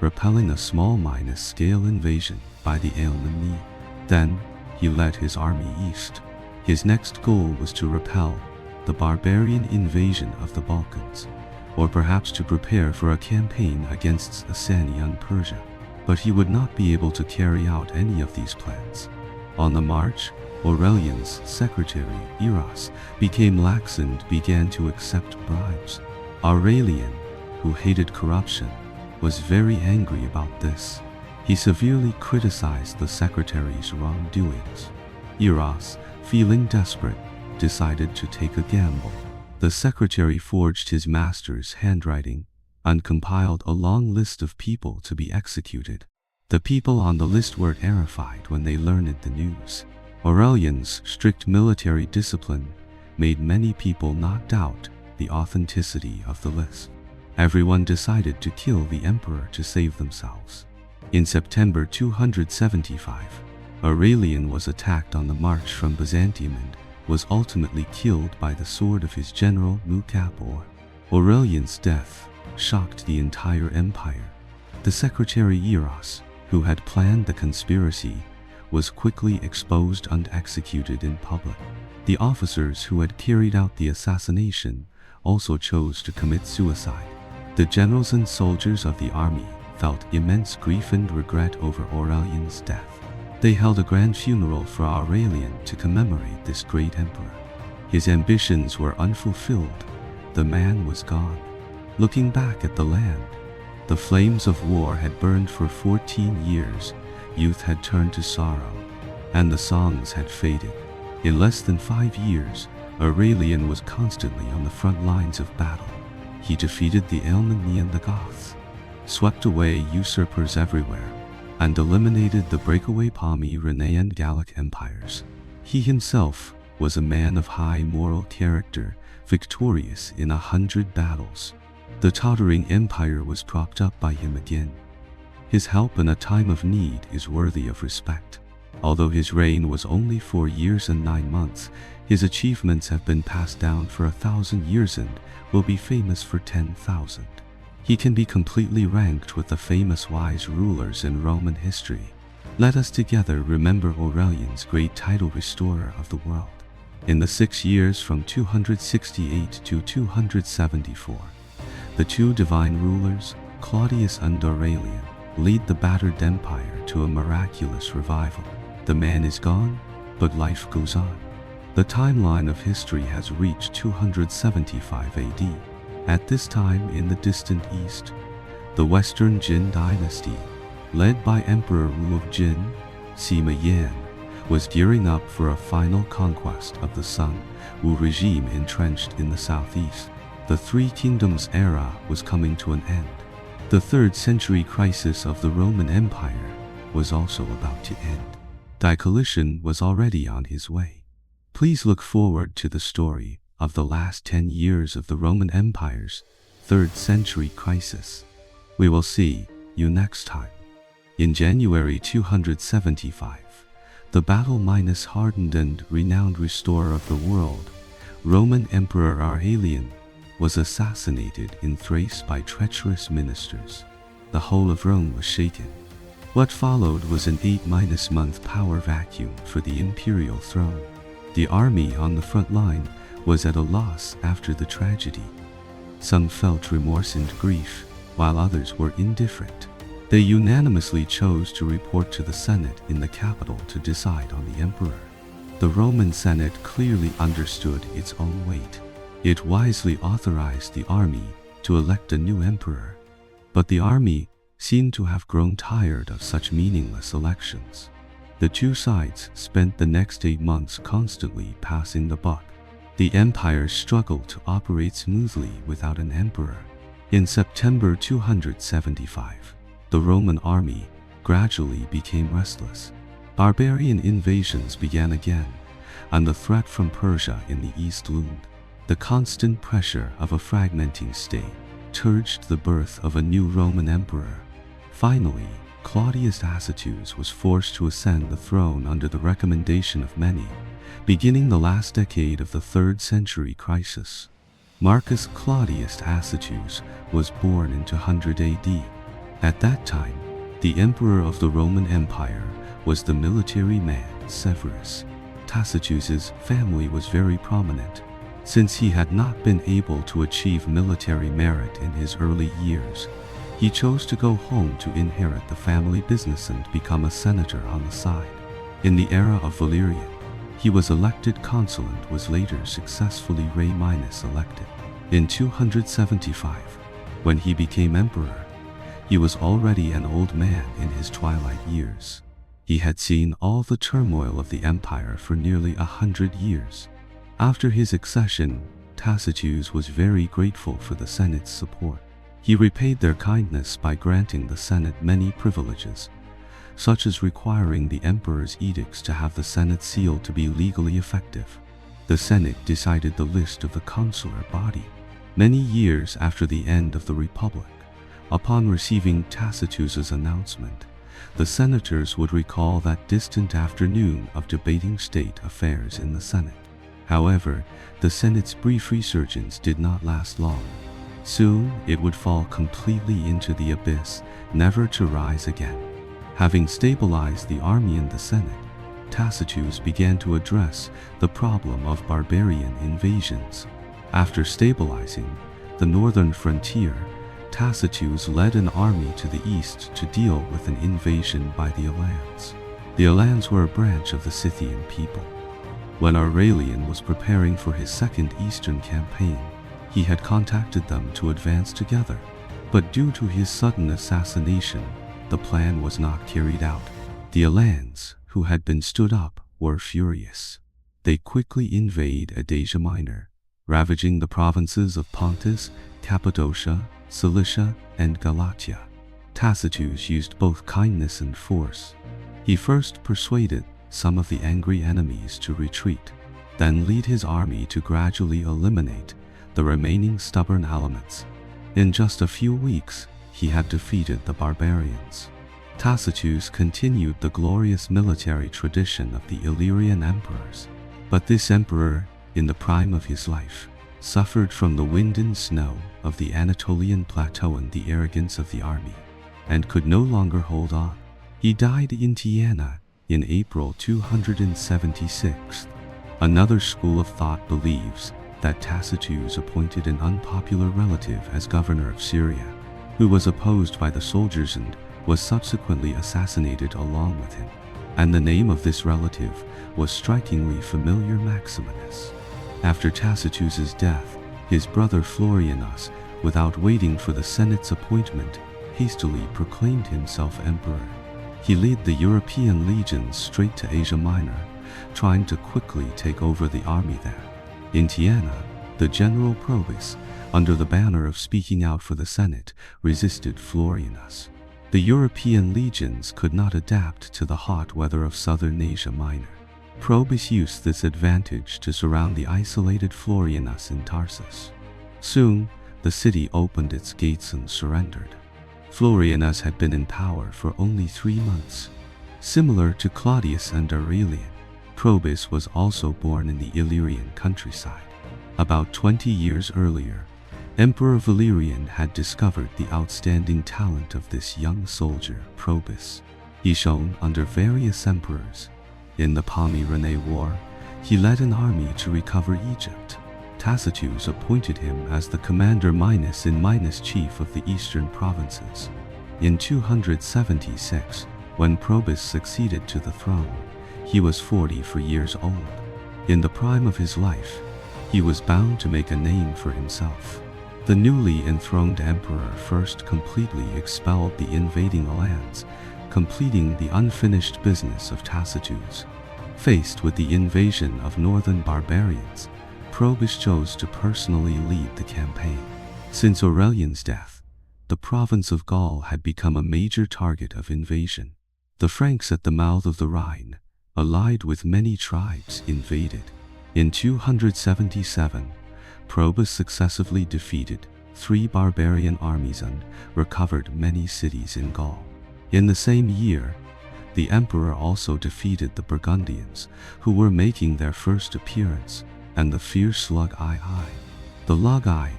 repelling a small-scale invasion by the Alemanni. Then, he led his army east. His next goal was to repel the barbarian invasion of the Balkans, or perhaps to prepare for a campaign against Sasanian Persia. But he would not be able to carry out any of these plans. On the march, Aurelian's secretary, Eros, became lax and began to accept bribes. Aurelian, who hated corruption, was very angry about this. He severely criticized the secretary's wrongdoings. Eros, feeling desperate, decided to take a gamble. The secretary forged his master's handwriting and compiled a long list of people to be executed. The people on the list were terrified when they learned the news. Aurelian's strict military discipline made many people not doubt the authenticity of the list. Everyone decided to kill the emperor to save themselves. In September 275, Aurelian was attacked on the march from Byzantium and was ultimately killed by the sword of his general Mucapor. Aurelian's death shocked the entire empire. The secretary Eros, who had planned the conspiracy, was quickly exposed and executed in public. The officers who had carried out the assassination also chose to commit suicide. The generals and soldiers of the army felt immense grief and regret over Aurelian's death. They held a grand funeral for Aurelian to commemorate this great emperor. His ambitions were unfulfilled. The man was gone. Looking back at the land, the flames of war had burned for 14 years, youth had turned to sorrow, and the songs had faded. In less than 5 years, Aurelian was constantly on the front lines of battle. He defeated the Alemanni and the Goths, swept away usurpers everywhere, and eliminated the breakaway Palmyrene and Gallic empires. He himself was a man of high moral character, victorious in 100 battles. The tottering empire was propped up by him again. His help in a time of need is worthy of respect. Although his reign was only 4 years and 9 months, his achievements have been passed down for 1,000 years and will be famous for 10,000. He can be completely ranked with the famous wise rulers in Roman history. Let us together remember Aurelian's great title, restorer of the world. In the 6 years from 268 to 274, the two divine rulers, Claudius and Aurelian, lead the battered empire to a miraculous revival. The man is gone, but life goes on. The timeline of history has reached 275 AD. At this time in the distant east, the Western Jin dynasty, led by Emperor Wu of Jin, Sima Yan, was gearing up for a final conquest of the Sun Wu regime entrenched in the southeast. The Three Kingdoms era was coming to an end. The 3rd century crisis of the Roman Empire was also about to end. Diocletian was already on his way. Please look forward to the story of the last 10 years of the Roman Empire's 3rd century crisis. We will see you next time. In January 275, the battle-hardened and renowned restorer of the world, Roman Emperor Aurelian, was assassinated in Thrace by treacherous ministers. The whole of Rome was shaken. What followed was an 8-month power vacuum for the imperial throne. The army on the front line was at a loss after the tragedy. Some felt remorse and grief, while others were indifferent. They unanimously chose to report to the Senate in the capital to decide on the emperor. The Roman Senate clearly understood its own weight. It wisely authorized the army to elect a new emperor, but the army seemed to have grown tired of such meaningless elections. The two sides spent the next 8 months constantly passing the buck. The empire struggled to operate smoothly without an emperor. In September 275, the Roman army gradually became restless. Barbarian invasions began again, and the threat from Persia in the east loomed. The constant pressure of a fragmenting state urged the birth of a new Roman emperor. Finally, Claudius Tacitus was forced to ascend the throne under the recommendation of many, beginning the last decade of the 3rd century crisis. Marcus Claudius Tacitus was born in 200 AD. At that time, the emperor of the Roman Empire was the military man Severus. Tacitus's family was very prominent. Since he had not been able to achieve military merit in his early years, he chose to go home to inherit the family business and become a senator on the side. In the era of Valerian, he was elected consul and was later successfully elected. In 275, when he became emperor, he was already an old man in his twilight years. He had seen all the turmoil of the empire for nearly 100 years. After his accession, Tacitus was very grateful for the Senate's support. He repaid their kindness by granting the Senate many privileges, such as requiring the emperor's edicts to have the Senate seal to be legally effective. The Senate decided the list of the consular body. Many years after the end of the Republic, upon receiving Tacitus's announcement, the senators would recall that distant afternoon of debating state affairs in the Senate. However, the Senate's brief resurgence did not last long. Soon, it would fall completely into the abyss, never to rise again. Having stabilized the army and the Senate, Tacitus began to address the problem of barbarian invasions. After stabilizing the northern frontier, Tacitus led an army to the east to deal with an invasion by the Alans. The Alans were a branch of the Scythian people. When Aurelian was preparing for his second eastern campaign, he had contacted them to advance together, but due to his sudden assassination, the plan was not carried out. The Alans, who had been stood up, were furious. They quickly invaded Asia Minor, ravaging the provinces of Pontus, Cappadocia, Cilicia, and Galatia. Tacitus used both kindness and force. He first persuaded some of the angry enemies to retreat, then lead his army to gradually eliminate the remaining stubborn elements. In just a few weeks, he had defeated the barbarians. Tacitus continued the glorious military tradition of the Illyrian emperors, but this emperor, in the prime of his life, suffered from the wind and snow of the Anatolian plateau and the arrogance of the army, and could no longer hold on. He died in Tiana in April 276. Another school of thought believes that Tacitus appointed an unpopular relative as governor of Syria, who was opposed by the soldiers and was subsequently assassinated along with him. And the name of this relative was strikingly familiar: Maximinus. After Tacitus's death, his brother Florianus, without waiting for the Senate's appointment, hastily proclaimed himself emperor. He led the European legions straight to Asia Minor, trying to quickly take over the army there. In Tiana, the general Probus, under the banner of speaking out for the Senate, resisted Florianus. The European legions could not adapt to the hot weather of southern Asia Minor. Probus used this advantage to surround the isolated Florianus in Tarsus. Soon, the city opened its gates and surrendered. Florianus had been in power for only 3 months. Similar to Claudius and Aurelian, Probus was also born in the Illyrian countryside. About 20 years earlier, Emperor Valerian had discovered the outstanding talent of this young soldier, Probus. He shone under various emperors. In the Palmyrene War, he led an army to recover Egypt. Tacitus appointed him as the commander minus chief of the eastern provinces. In 276, when Probus succeeded to the throne, he was 44 years old. In the prime of his life, he was bound to make a name for himself. The newly enthroned emperor first completely expelled the invading lands, completing the unfinished business of Tacitus. Faced with the invasion of northern barbarians, Probus chose to personally lead the campaign. Since Aurelian's death, the province of Gaul had become a major target of invasion. The Franks at the mouth of the Rhine, allied with many tribes, invaded. In 277, Probus successively defeated 3 barbarian armies and recovered many cities in Gaul. In the same year, the emperor also defeated the Burgundians, who were making their first appearance, and the fierce Lugii. The Lugii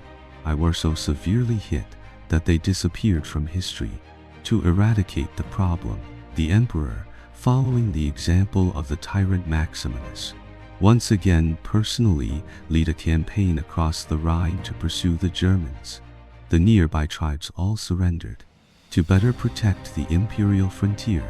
were so severely hit that they disappeared from history. To eradicate the problem, the emperor, following the example of the tyrant Maximinus, once again personally led a campaign across the Rhine to pursue the Germans. The nearby tribes all surrendered. To better protect the imperial frontier,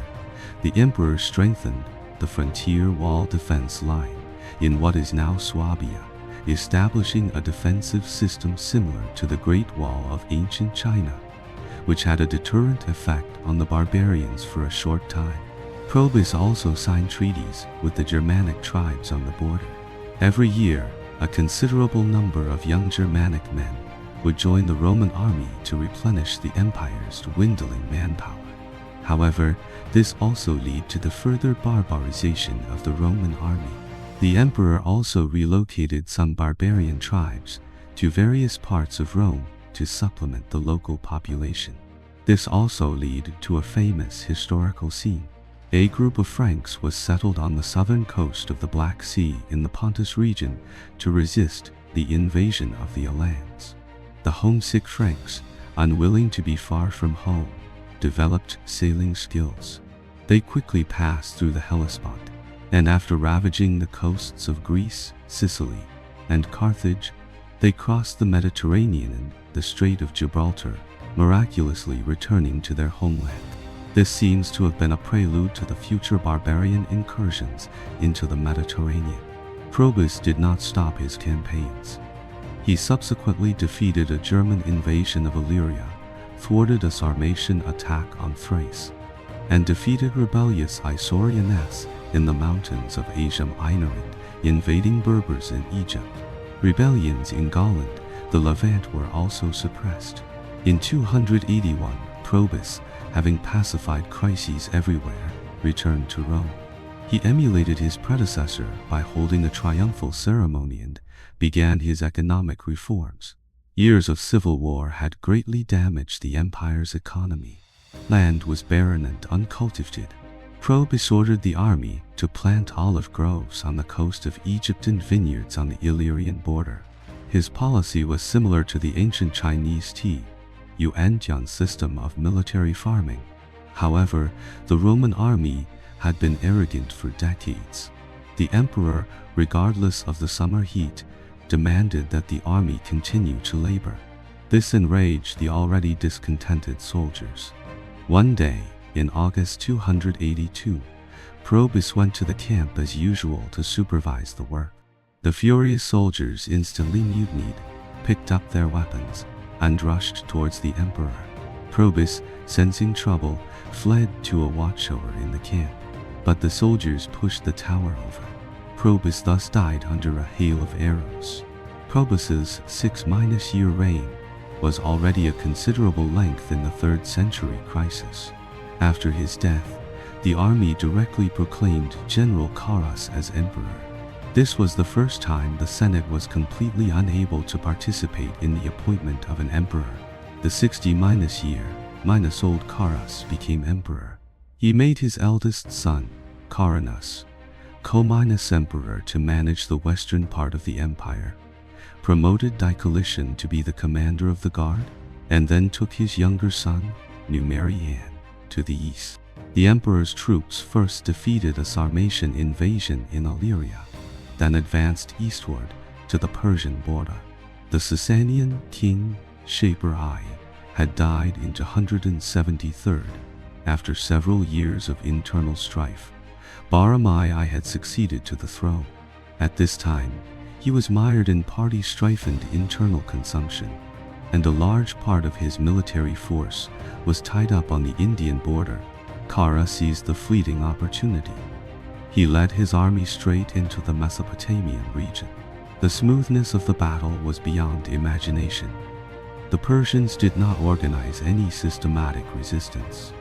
the emperor strengthened the frontier wall defense line in what is now Swabia, establishing a defensive system similar to the Great Wall of ancient China, which had a deterrent effect on the barbarians for a short time. Probus also signed treaties with the Germanic tribes on the border. Every year, a considerable number of young Germanic men would join the Roman army to replenish the empire's dwindling manpower. However, this also led to the further barbarization of the Roman army. The emperor also relocated some barbarian tribes to various parts of Rome to supplement the local population. This also led to a famous historical scene. A group of Franks was settled on the southern coast of the Black Sea in the Pontus region to resist the invasion of the Alans. The homesick Franks, unwilling to be far from home, developed sailing skills. They quickly passed through the Hellespont, and after ravaging the coasts of Greece, Sicily, and Carthage, they crossed the Mediterranean and the Strait of Gibraltar, miraculously returning to their homeland. This seems to have been a prelude to the future barbarian incursions into the Mediterranean. Probus did not stop his campaigns. He subsequently defeated a German invasion of Illyria, thwarted a Sarmatian attack on Thrace, and defeated rebellious Isaurians in the mountains of Asia Minor and invading Berbers in Egypt. Rebellions in Gaul and the Levant were also suppressed. In 281, Probus, having pacified crises everywhere, returned to Rome. He emulated his predecessor by holding a triumphal ceremony and began his economic reforms. Years of civil war had greatly damaged the empire's economy. Land was barren and uncultivated. Probus ordered the army to plant olive groves on the coast of Egypt and vineyards on the Illyrian border. His policy was similar to the ancient Chinese Yuanjian system of military farming. However, the Roman army had been arrogant for decades. The emperor, regardless of the summer heat, demanded that the army continue to labor. This enraged the already discontented soldiers. One day, in August 282, Probus went to the camp as usual to supervise the work. The furious soldiers instantly mutinied, picked up their weapons, and rushed towards the emperor. Probus, sensing trouble, fled to a watchtower in the camp, but the soldiers pushed the tower over. Probus thus died under a hail of arrows. Probus's 6-year reign was already a considerable length in the 3rd century crisis. After his death, the army directly proclaimed General Carus as emperor. This was the first time the Senate was completely unable to participate in the appointment of an emperor. The 60-year-old Carus became emperor. He made his eldest son, Carinus, co-emperor to manage the western part of the empire, promoted Diocletian to be the commander of the guard, and then took his younger son, Numerian, to the east. The emperor's troops first defeated a Sarmatian invasion in Illyria, then advanced eastward to the Persian border. The Sasanian king, Shaper I, had died in 173rd. After several years of internal strife, Barmai had succeeded to the throne. At this time, he was mired in party strife and internal consumption, and a large part of his military force was tied up on the Indian border. Kara seized the fleeting opportunity. He led his army straight into the Mesopotamian region. The smoothness of the battle was beyond imagination. The Persians did not organize any systematic resistance.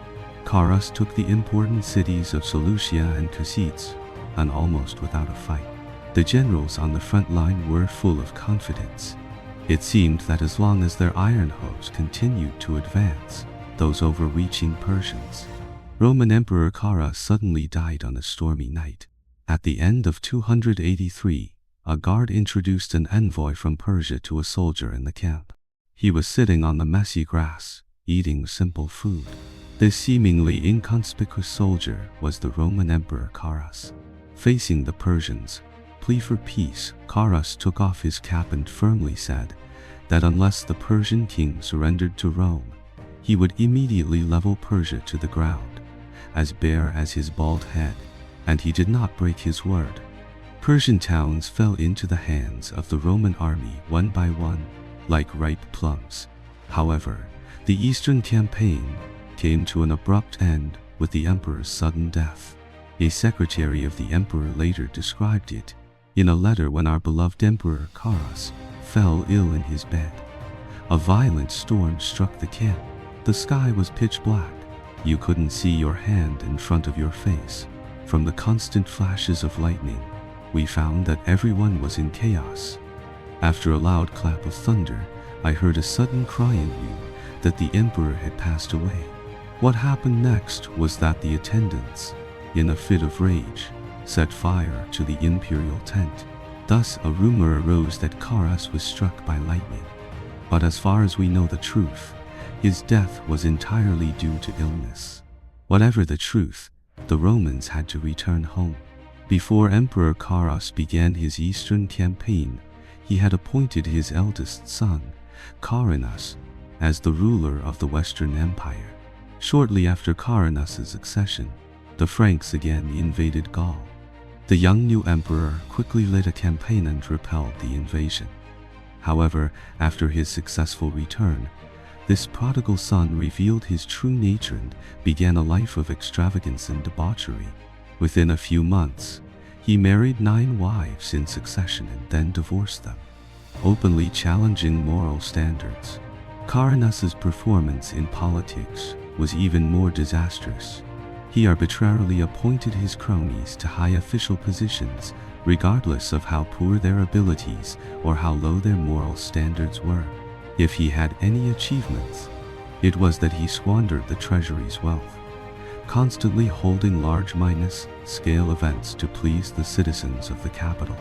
Karus took the important cities of Seleucia and Casids, and almost without a fight. The generals on the front line were full of confidence. It seemed that as long as their iron hose continued to advance, those overreaching Persians. Roman Emperor Karus suddenly died on a stormy night. At the end of 283, a guard introduced an envoy from Persia to a soldier in the camp. He was sitting on the messy grass, eating simple food. This seemingly inconspicuous soldier was the Roman Emperor Karus. Facing the Persians' plea for peace, Karus took off his cap and firmly said that unless the Persian king surrendered to Rome, he would immediately level Persia to the ground, as bare as his bald head, and he did not break his word. Persian towns fell into the hands of the Roman army one by one, like ripe plums. However, the Eastern campaign came to an abrupt end with the emperor's sudden death. A secretary of the emperor later described it in a letter when our beloved Emperor Karus fell ill in his bed. A violent storm struck the camp. The sky was pitch black. You couldn't see your hand in front of your face. From the constant flashes of lightning, we found that everyone was in chaos. After a loud clap of thunder, I heard a sudden cry and knew that the emperor had passed away. What happened next was that the attendants, in a fit of rage, set fire to the imperial tent. Thus a rumor arose that Karus was struck by lightning. But as far as we know the truth, his death was entirely due to illness. Whatever the truth, the Romans had to return home. Before Emperor Karus began his eastern campaign, he had appointed his eldest son, Carinus, as the ruler of the Western Empire. Shortly after Carinus' accession, the Franks again invaded Gaul. The young new emperor quickly led a campaign and repelled the invasion. However, after his successful return, this prodigal son revealed his true nature and began a life of extravagance and debauchery. Within a few months, he married 9 wives in succession and then divorced them, openly challenging moral standards. Carinus' performance in politics was even more disastrous. He arbitrarily appointed his cronies to high official positions, regardless of how poor their abilities or how low their moral standards were. If he had any achievements, it was that he squandered the treasury's wealth, constantly holding large scale events to please the citizens of the capital.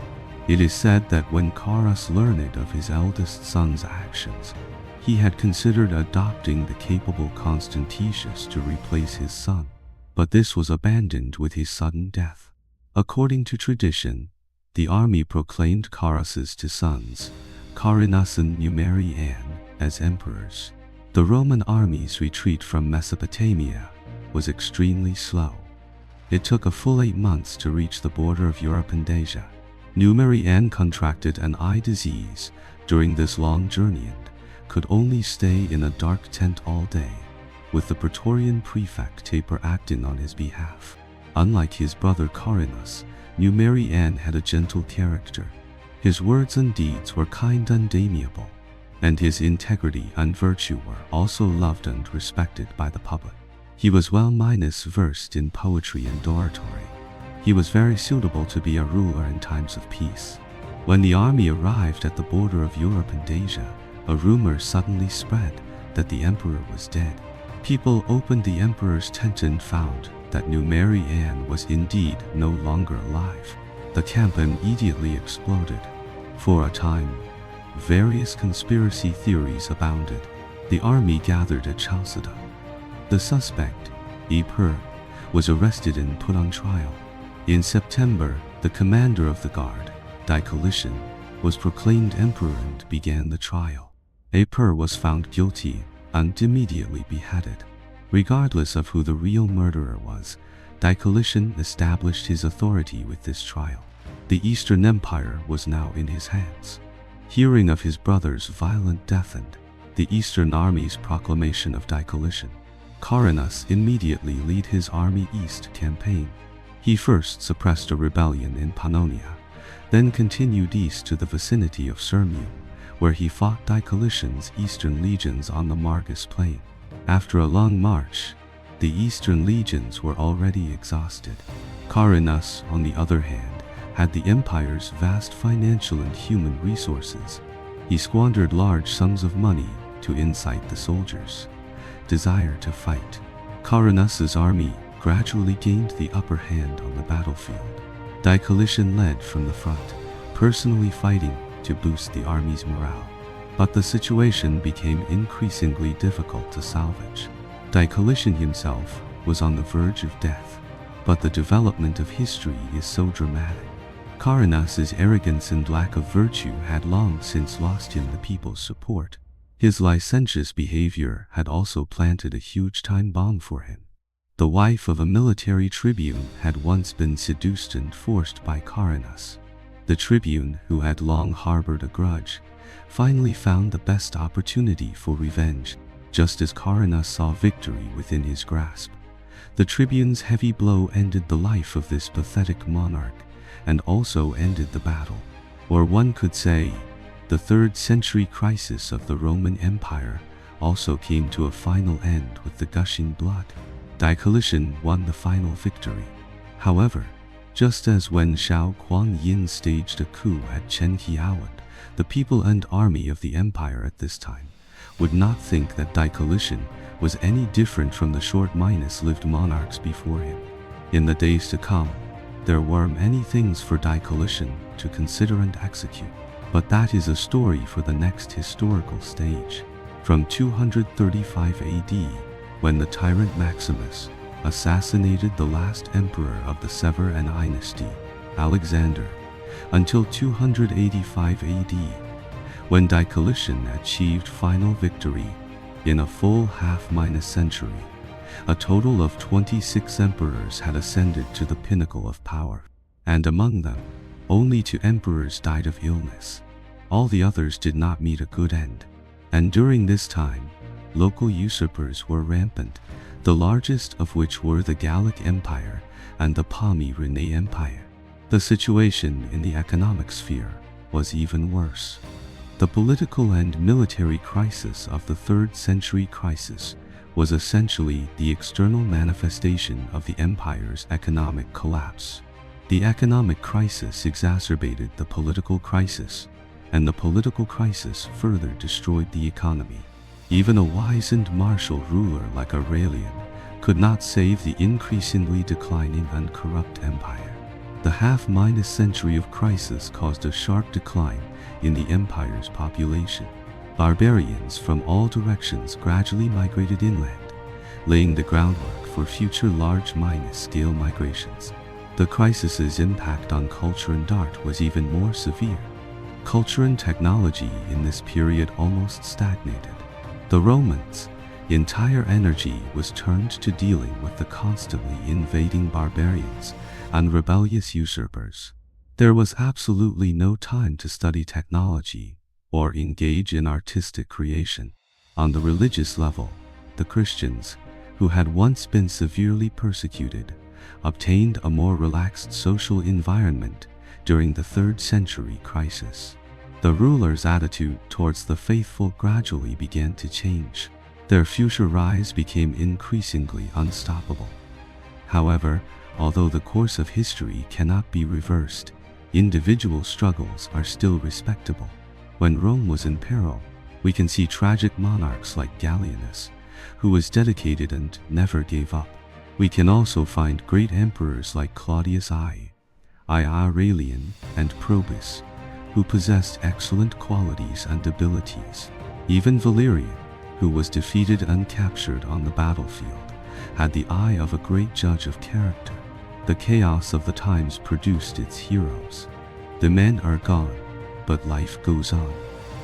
It is said that when Karus learned of his eldest son's actions, he had considered adopting the capable Constantius to replace his son, but this was abandoned with his sudden death. According to tradition, the army proclaimed Karus's 2 sons, Carinus and Numerian, as emperors. The Roman army's retreat from Mesopotamia was extremely slow. It took a full 8 months to reach the border of Europe and Asia. Numerian contracted an eye disease during this long journey and could only stay in a dark tent all day, with the Praetorian prefect Taper acting on his behalf. Unlike his brother Carinus, Numerian had a gentle character. His words and deeds were kind and amiable, and his integrity and virtue were also loved and respected by the public. He was well versed in poetry and oratory. He was very suitable to be a ruler in times of peace. When the army arrived at the border of Europe and Asia, a rumor suddenly spread that the emperor was dead. People opened the emperor's tent and found that Numerian was indeed no longer alive. The camp immediately exploded. For a time, various conspiracy theories abounded. The army gathered at Chalcedon. The suspect, Eper, was arrested and put on trial. In September, the commander of the guard, Diocletian, was proclaimed emperor and began the trial. Eper was found guilty and immediately beheaded. Regardless of who the real murderer was, Diocletian established his authority with this trial. The Eastern Empire was now in his hands. Hearing of his brother's violent death and the Eastern Army's proclamation of Diocletian, Carinus immediately led his army east campaign. He first suppressed a rebellion in Pannonia, then continued east to the vicinity of Sirmium, where he fought Diocletian's eastern legions on the Margus Plain. After a long march, the eastern legions were already exhausted. Carinus, on the other hand, had the empire's vast financial and human resources. He squandered large sums of money to incite the soldiers' desire to fight. Carinus's army gradually gained the upper hand on the battlefield. Diocletian led from the front, personally fighting to boost the army's morale. But the situation became increasingly difficult to salvage. Diocletian himself was on the verge of death, but the development of history is so dramatic. Carinus's arrogance and lack of virtue had long since lost him the people's support. His licentious behavior had also planted a huge time bomb for him. The wife of a military tribune had once been seduced and forced by Carinus. The tribune, who had long harbored a grudge, finally found the best opportunity for revenge, just as Carinus saw victory within his grasp. The tribune's heavy blow ended the life of this pathetic monarch, and also ended the battle. Or one could say, the 3rd century crisis of the Roman Empire also came to a final end with the gushing blood. Diocletian won the final victory. However, just as when Shao Kuang-yin staged a coup at Chenqiawan, the people and army of the empire at this time would not think that Diocletian was any different from the short-lived monarchs before him. In the days to come, there were many things for Diocletian to consider and execute, but that is a story for the next historical stage. From 235 AD, when the tyrant Maximus assassinated the last emperor of the Severan dynasty, Alexander, until 285 AD, when Diocletian achieved final victory in a full half-century. A total of 26 emperors had ascended to the pinnacle of power, and among them, only 2 emperors died of illness. All the others did not meet a good end, and during this time, local usurpers were rampant, the largest of which were the Gallic Empire and the Palmyrene Empire. The situation in the economic sphere was even worse. The political and military crisis of the 3rd century crisis was essentially the external manifestation of the empire's economic collapse. The economic crisis exacerbated the political crisis, and the political crisis further destroyed the economy. Even a wise and martial ruler like Aurelian could not save the increasingly declining and corrupt empire. The half-century of crisis caused a sharp decline in the empire's population. Barbarians from all directions gradually migrated inland, laying the groundwork for future large-scale migrations. The crisis's impact on culture and art was even more severe. Culture and technology in this period almost stagnated. The Romans' entire energy was turned to dealing with the constantly invading barbarians and rebellious usurpers. There was absolutely no time to study technology or engage in artistic creation. On the religious level, the Christians, who had once been severely persecuted, obtained a more relaxed social environment during the 3rd century crisis. The rulers' attitude towards the faithful gradually began to change. Their future rise became increasingly unstoppable. However, although the course of history cannot be reversed, individual struggles are still respectable. When Rome was in peril, we can see tragic monarchs like Gallienus, who was dedicated and never gave up. We can also find great emperors like Claudius I, Aurelian, and Probus, who possessed excellent qualities and abilities. Even Valerian, who was defeated and captured on the battlefield, had the eye of a great judge of character. The chaos of the times produced its heroes. The men are gone, but life goes on.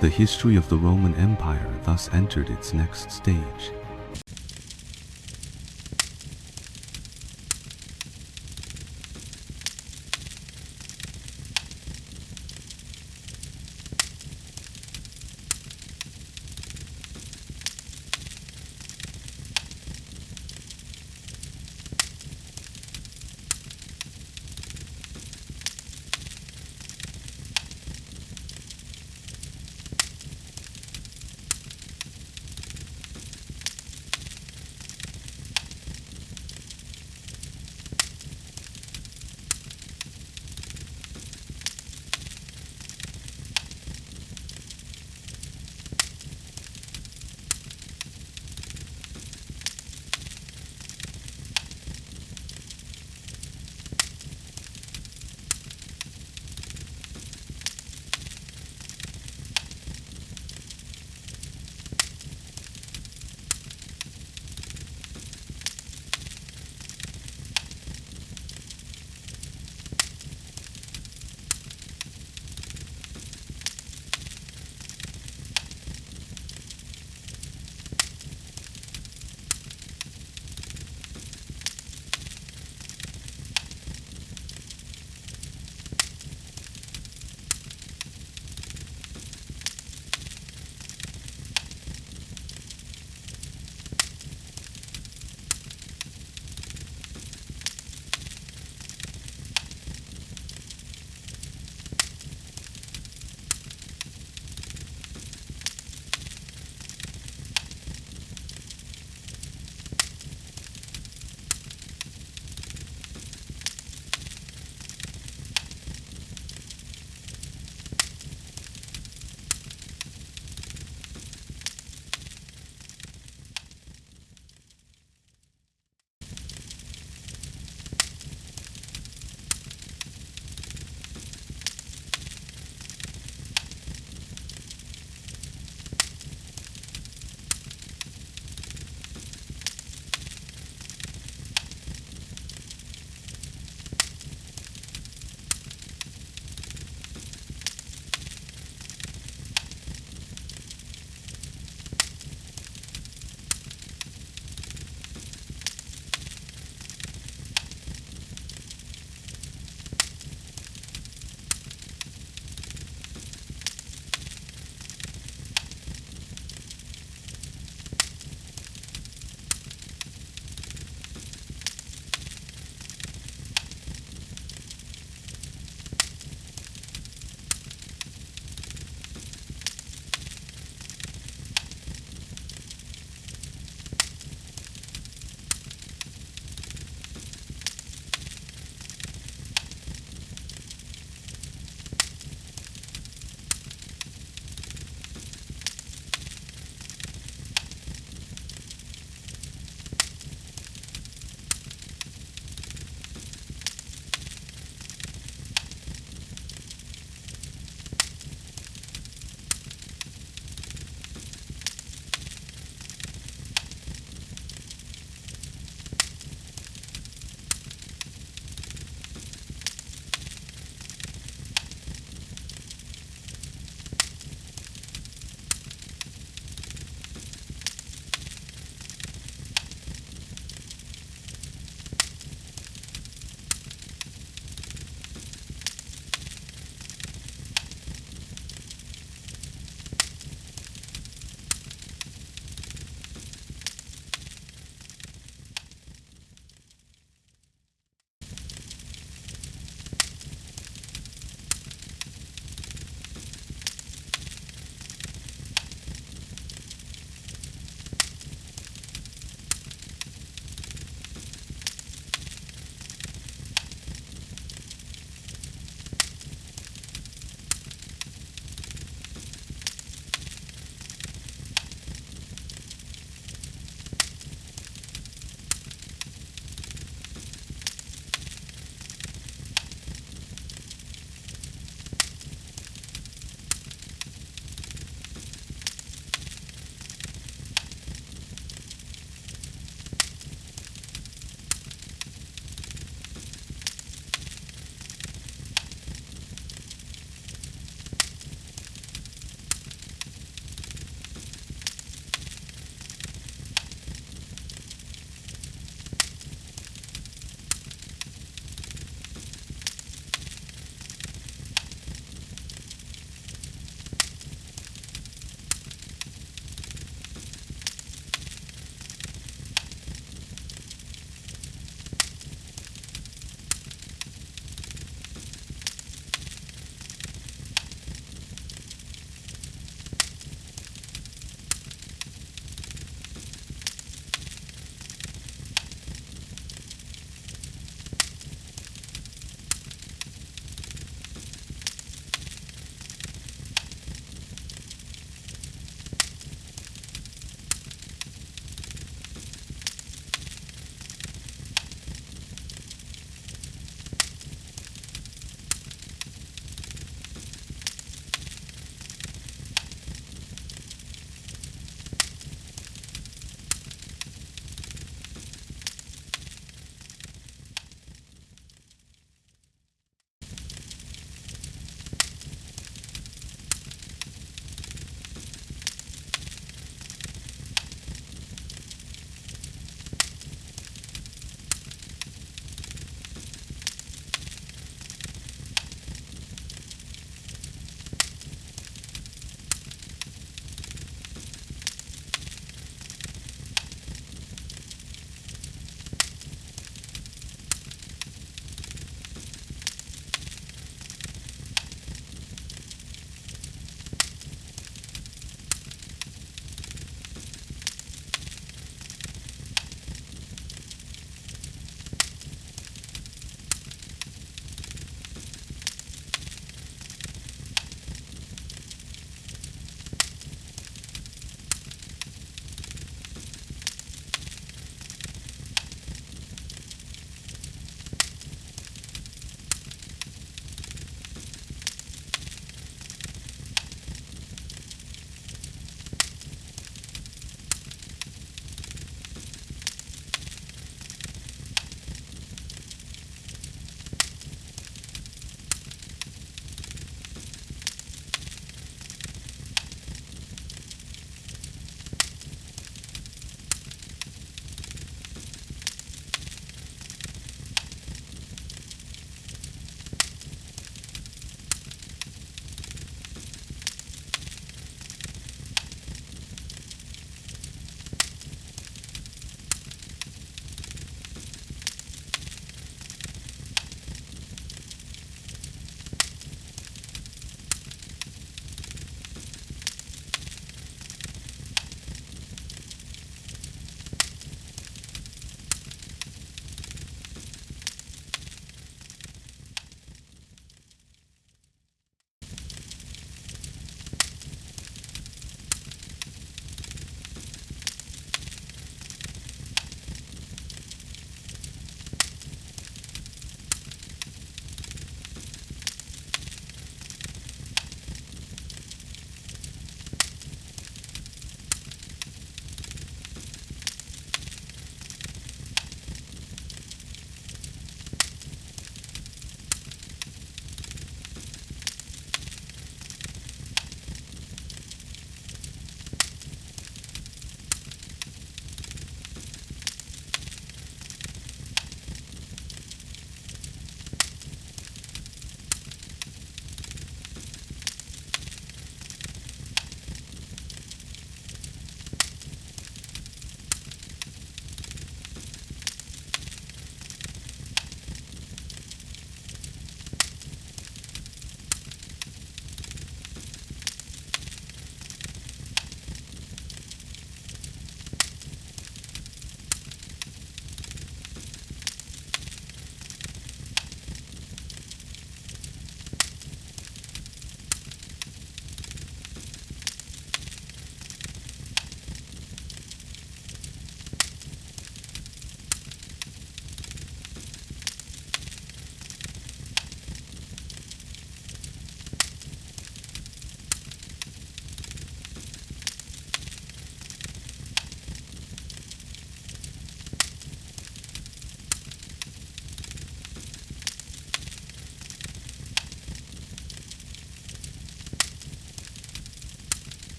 The history of the Roman Empire thus entered its next stage.